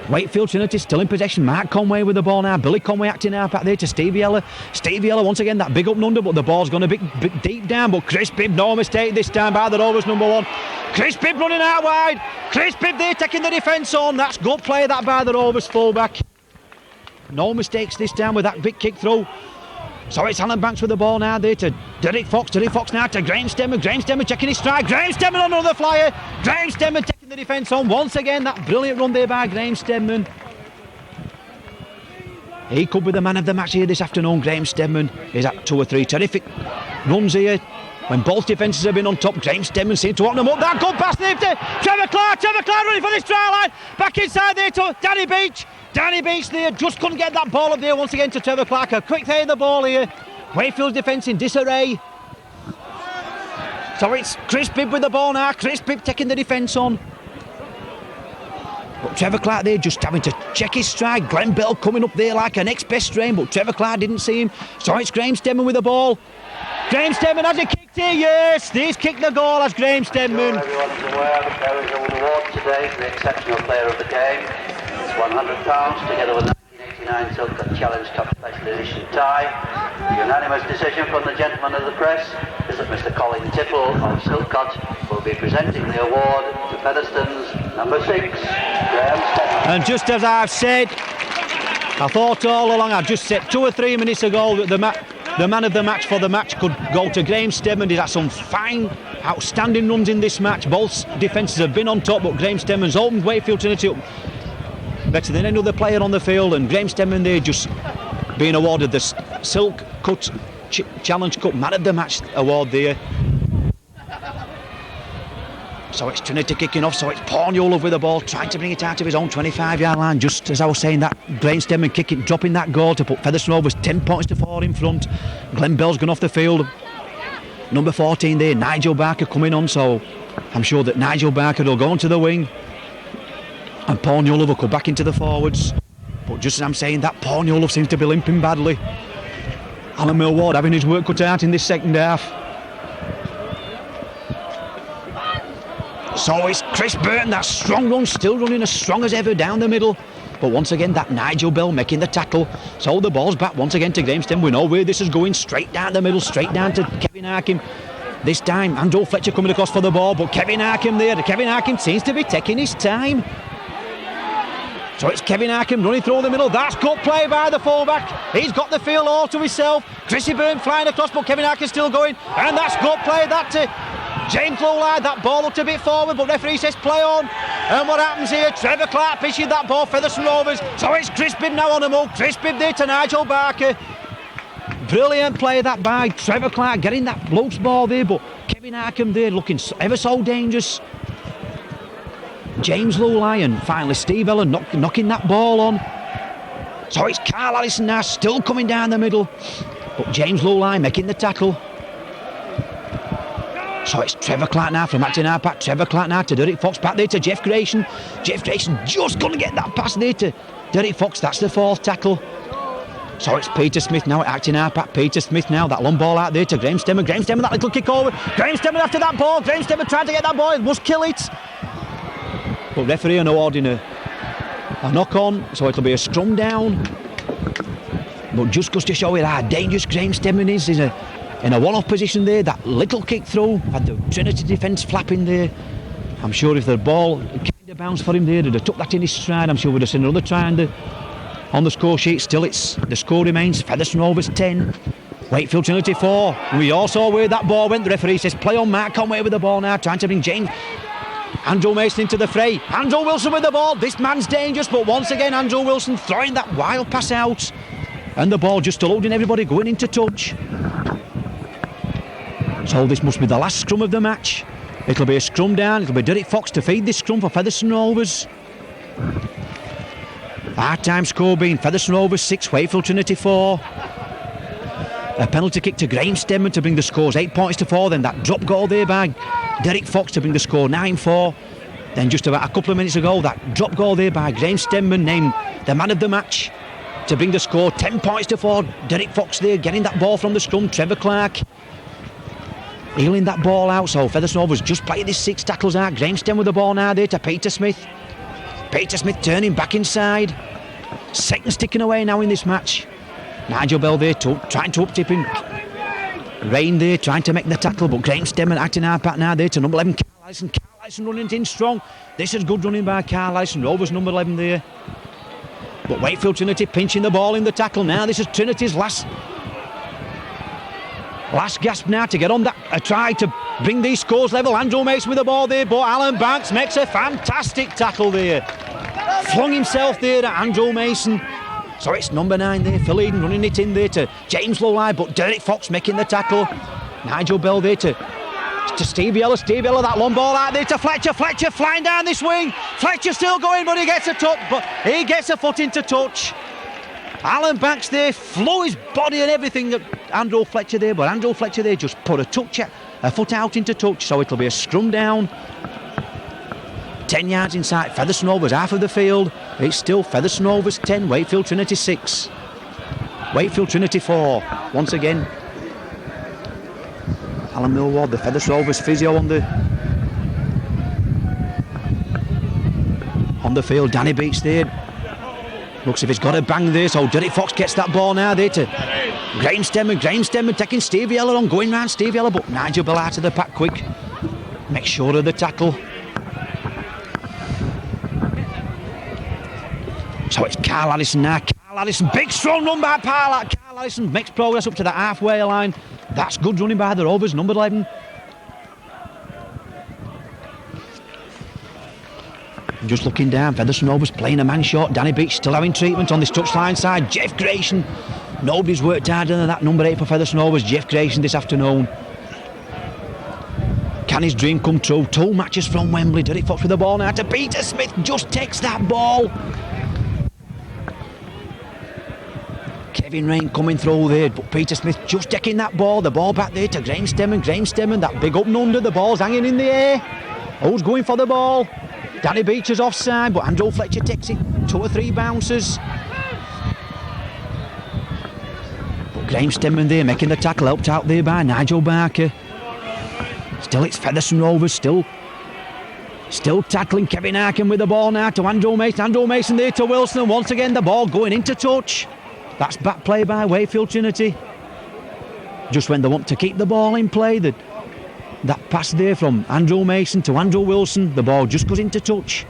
Wakefield Trinity still in possession. Mark Conway with the ball now. Billy Conway acting out back there to Stevie Ella. Stevie Ella once again, that big up and under, but the ball's gone a bit deep down. But Chris Bibb, no mistake this time by the Rovers number 1. Chris Bibb running out wide. Chris Bibb there taking the defence on. That's good play that by the Rovers fullback. No mistakes this time with that big kick through. So it's Alan Banks with the ball now there to Derek Fox. Derek Fox now to Graham Stemman. Graham Stemman checking his stride. Graham Stemman on another flyer. Graham Stemman taking the defence on once again. That brilliant run there by Graham Stemman. He could be the man of the match here this afternoon. Graham Stemman is at 2 or 3 terrific runs here. When both defences have been on top, Graham Stemman seemed to open them up. That good pass there to Trevor Clark. Trevor Clark running for this try line. Back inside there to Danny Beach. Danny Beach there just couldn't get that ball up there once again to Trevor Clark. A quick play of the ball here. Wayfield's defence in disarray. So it's Chris Bibb with the ball now. Chris Bibb taking the defence on. But Trevor Clark there just having to check his stride. Glenn Bell coming up there like an ex-best strain, but Trevor Clark didn't see him. So it's Graham Stemman with the ball. Graham Stemman has he kicked here? Yes, he's kicked the goal as Graham Stemman. Everyone's aware that there is an award today for the exceptional player of the game. It's £100 together with 1989 Silk Challenge Cup Special Edition tie. The unanimous decision from the gentleman of the press is that Mr. Colin Tipple of Silcott will be presenting the award to Featherstone's number 6, Graham Stephen. And just as I've said, I thought all along, I've just said 2 or 3 minutes ago that the man of the match for the match could go to Graham Stedman. He's had some fine, outstanding runs in this match. Both defences have been on top, but Graham Stedman's opened Wakefield Trinity up better than any other player on the field, and Graham Stedman there just being awarded the Silk Cut Challenge Cup Man of the Match award there. So it's Trinity kicking off, so it's Paul Newlove with the ball, trying to bring it out of his own 25-yard line. Just as I was saying that, Graham Stedman kicking, dropping that goal to put Featherstone Rovers 10 points to 4 in front. Glenn Bell's gone off the field. Number 14 there, Nigel Barker coming on, so I'm sure that Nigel Barker will go onto the wing and Paul Newlove will go back into the forwards. But just as I'm saying that, Paul Newlove seems to be limping badly. Alan Millward having his work cut out in this second half. So it's Chris Burton, that strong run, still running as strong as ever down the middle. But once again, that Nigel Bell making the tackle. So the ball's back once again to Graham Stedman. We know where this is going, straight down the middle, straight down to Kevin Harkin. This time, Andrew Fletcher coming across for the ball, but Kevin Harkin there. Kevin Harkin seems to be taking his time. So it's Kevin Harkin running through the middle. That's good play by the fullback. He's got the field all to himself. Chrissy Byrne flying across, but Kevin Harkin's still going. And that's good play. That to James Lowline. That ball looked a bit forward, but referee says play on. And what happens here? Trevor Clark pitching that ball, Featherstone Rovers. So it's Chris Bibb now on the move. Chris Bibb there to Nigel Barker. Brilliant play that by Trevor Clark, getting that loose ball there, but Kevin Harkin there looking ever so dangerous. James Lowline, finally Steve Ellen knocking that ball on. So it's Carl Allison now still coming down the middle, but James Lowline making the tackle. So it's Trevor Clark now from Acton Harpak. Trevor Clark now to Derek Fox, back there to Jeff Grayson. Jeff Grayson just going to get that pass there to Derek Fox. That's the 4th tackle. So it's Peter Smith now at Acton Harpak. Peter Smith now, that long ball out there to Graham Stedman. Graham Stedman, that little kick over. Graham Stedman after that ball. Graham Stedman trying to get that ball. He must kill it. But referee are awarding a knock on, so it'll be a scrum down. But just goes to show you how dangerous Graham Stedman is. He's in a one-off position there. That little kick through had the Trinity defence flapping there. I'm sure if the ball kind of bounced for him there, they'd have took that in his stride. I'm sure we'd have seen another try on the score sheet. Still, the score remains Featherstone Rovers 10, Wakefield Trinity 4. We all saw where that ball went. The referee says play on. Mark Conway with the ball now, trying to bring Andrew Mason into the fray. Andrew Wilson with the ball. This man's dangerous, but once again Andrew Wilson throwing that wild pass out, and the ball just eluding everybody, going into touch. So this must be the last scrum of the match. It'll be a scrum down. It'll be Derek Fox to feed this scrum for Featherstone Rovers. Half-time score being Featherstone Rovers 6, Wakefield Trinity 4. A penalty kick to Graham Stedman to bring the scores 8 points to 4. Then that drop goal there by Derek Fox to bring the score 9-4. Then just about a couple of minutes ago, that drop goal there by Graham Stedman, named the man of the match, to bring the score 10 points to 4. Derek Fox there getting that ball from the scrum. Trevor Clark heeling that ball out. So Featherstone Rovers just playing these 6 tackles out. Graham Stedman with the ball now there to Peter Smith. Peter Smith turning back inside. Seconds ticking away now in this match. Nigel Bell there trying to up-tip him. Rain there trying to make the tackle, but Graham Stedman acting hard back now there to number 11, Carl Allison. Carl Allison running it in strong. This is good running by Carl Allison. Rovers number 11 there. But Wakefield Trinity pinching the ball in the tackle now. This is Trinity's last gasp now to get on that. A try to bring these scores level. Andrew Mason with the ball there, but Alan Banks makes a fantastic tackle there. Flung himself there at Andrew Mason. So it's number 9 there, Phil Eden running it in there to James Lowline, but Derek Fox making the tackle. Nigel Bell there to Steve Yeller. Steve Yeller, that long ball out there to Fletcher. Fletcher flying down this wing. Fletcher still going, but he gets a touch, but he gets a foot into touch. Alan Banks there flew his body and everything at Andrew Fletcher there, but Andrew Fletcher there just put a foot out into touch, so it'll be a scrum down. 10 yards inside Featherstone Rovers, half of the field. It's still Featherstone Rovers 10, Wakefield Trinity 6. Wakefield Trinity 4. Once again, Alan Millward, the Featherstone Rovers physio on the field. Danny Beats there Looks if he's got a bang there, so Derek Fox gets that ball now there to Graham Stemmen taking Steve Yeller on, going round Steve Yeller, but Nigel Bell out of the pack quick. Make sure of the tackle. So it's Carl Allison now. Carl Allison, big strong run by Carl Allison, makes progress up to the halfway line. That's good running by the Rovers, number 11. Just looking down, Featherstone Rovers playing a man short. Danny Beach still having treatment on this touchline side. Jeff Grayson, nobody's worked harder than that number 8 for Featherstone Rovers. Jeff Grayson this afternoon. Can his dream come true? 2 matches from Wembley. Derek Fox with the ball now to Peter Smith, just takes that ball. Kevin Rain coming through there, but Peter Smith just taking that ball. The ball back there to Graham Stemmen, that big up and under, the ball's hanging in the air. Who's going for the ball? Danny Beach is offside, but Andrew Fletcher takes it. 2 or 3 bounces. But Graham Stemmen there making the tackle, helped out there by Nigel Barker. Still it's Featherstone Rovers, still tackling. Kevin Arkin with the ball now to Andrew Mason. Andrew Mason there to Wilson, and once again the ball going into touch. That's back play by Wakefield Trinity. Just when they want to keep the ball in play, that pass there from Andrew Mason to Andrew Wilson, the ball just goes into touch.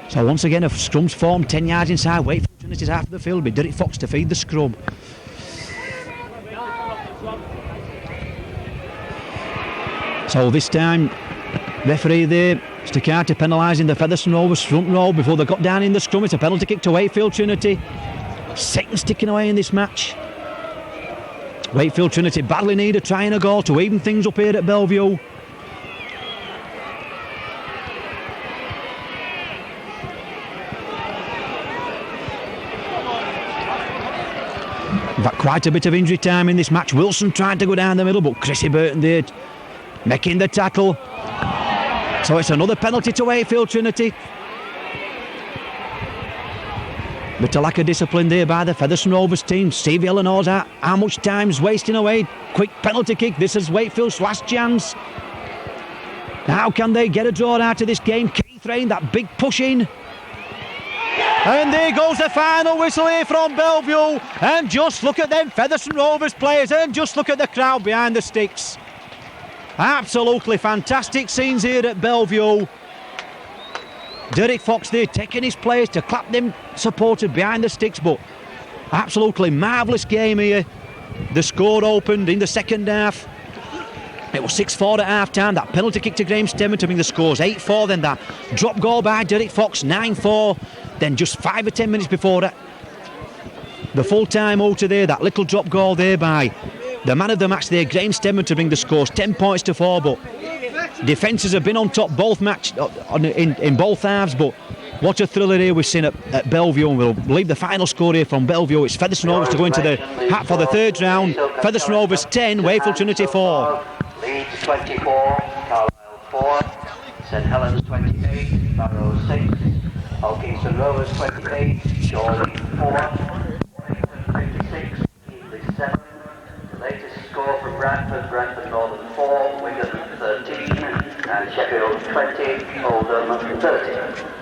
So once again, a scrum's formed 10 yards inside. Wakefield Trinity's half of the field with Derek Fox to feed the scrum. So this time, referee there, Staccati penalising the Featherstone Rovers front row before they got down in the scrum. It's a penalty kick to Wakefield Trinity. Seconds ticking away in this match. Wakefield Trinity badly need a try and a goal to even things up here at Bellevue. We've had quite a bit of injury time in this match. Wilson tried to go down the middle, but Chrissy Burton there making the tackle. So it's another penalty to Wakefield Trinity. But a lack of discipline there by the Featherstone Rovers team. Steve Yeller knows how much time's wasting away. Quick penalty kick. This is Wakefield's last chance. How can they get a draw out of this game? Keith Rain, that big push in. And there goes the final whistle here from Bellevue. And just look at them Featherstone Rovers players. And just look at the crowd behind the sticks. Absolutely fantastic scenes here at Bellevue. Derek Fox there taking his players to clap them supported behind the sticks, but absolutely marvellous game here. The score opened in the second half. It was 6-4 at half time. That penalty kick to Graham Stemmen to bring the scores 8-4. Then that drop goal by Derek Fox 9-4. Then just 5 or 10 minutes before that, the full time outer there, that little drop goal there by the man of the match there, Graham Stemmen, to bring the scores 10 points to 4. But defences have been on top both match in both halves, but what a thriller here we've seen at Bellevue, and we'll leave the final score here from Bellevue. It's Featherstone Rovers to go into the hat for the third round. Featherstone Rovers 10, Wakefield Trinity 4. Leeds 24, Carlisle 4, St Helens 28, Barrow 6, Alkingston Rovers 28, Chorley 4, 56, Keighley 7. The latest score for Bradford Northern 4, Wigan 13, and Sheffield 20, Oldham 30.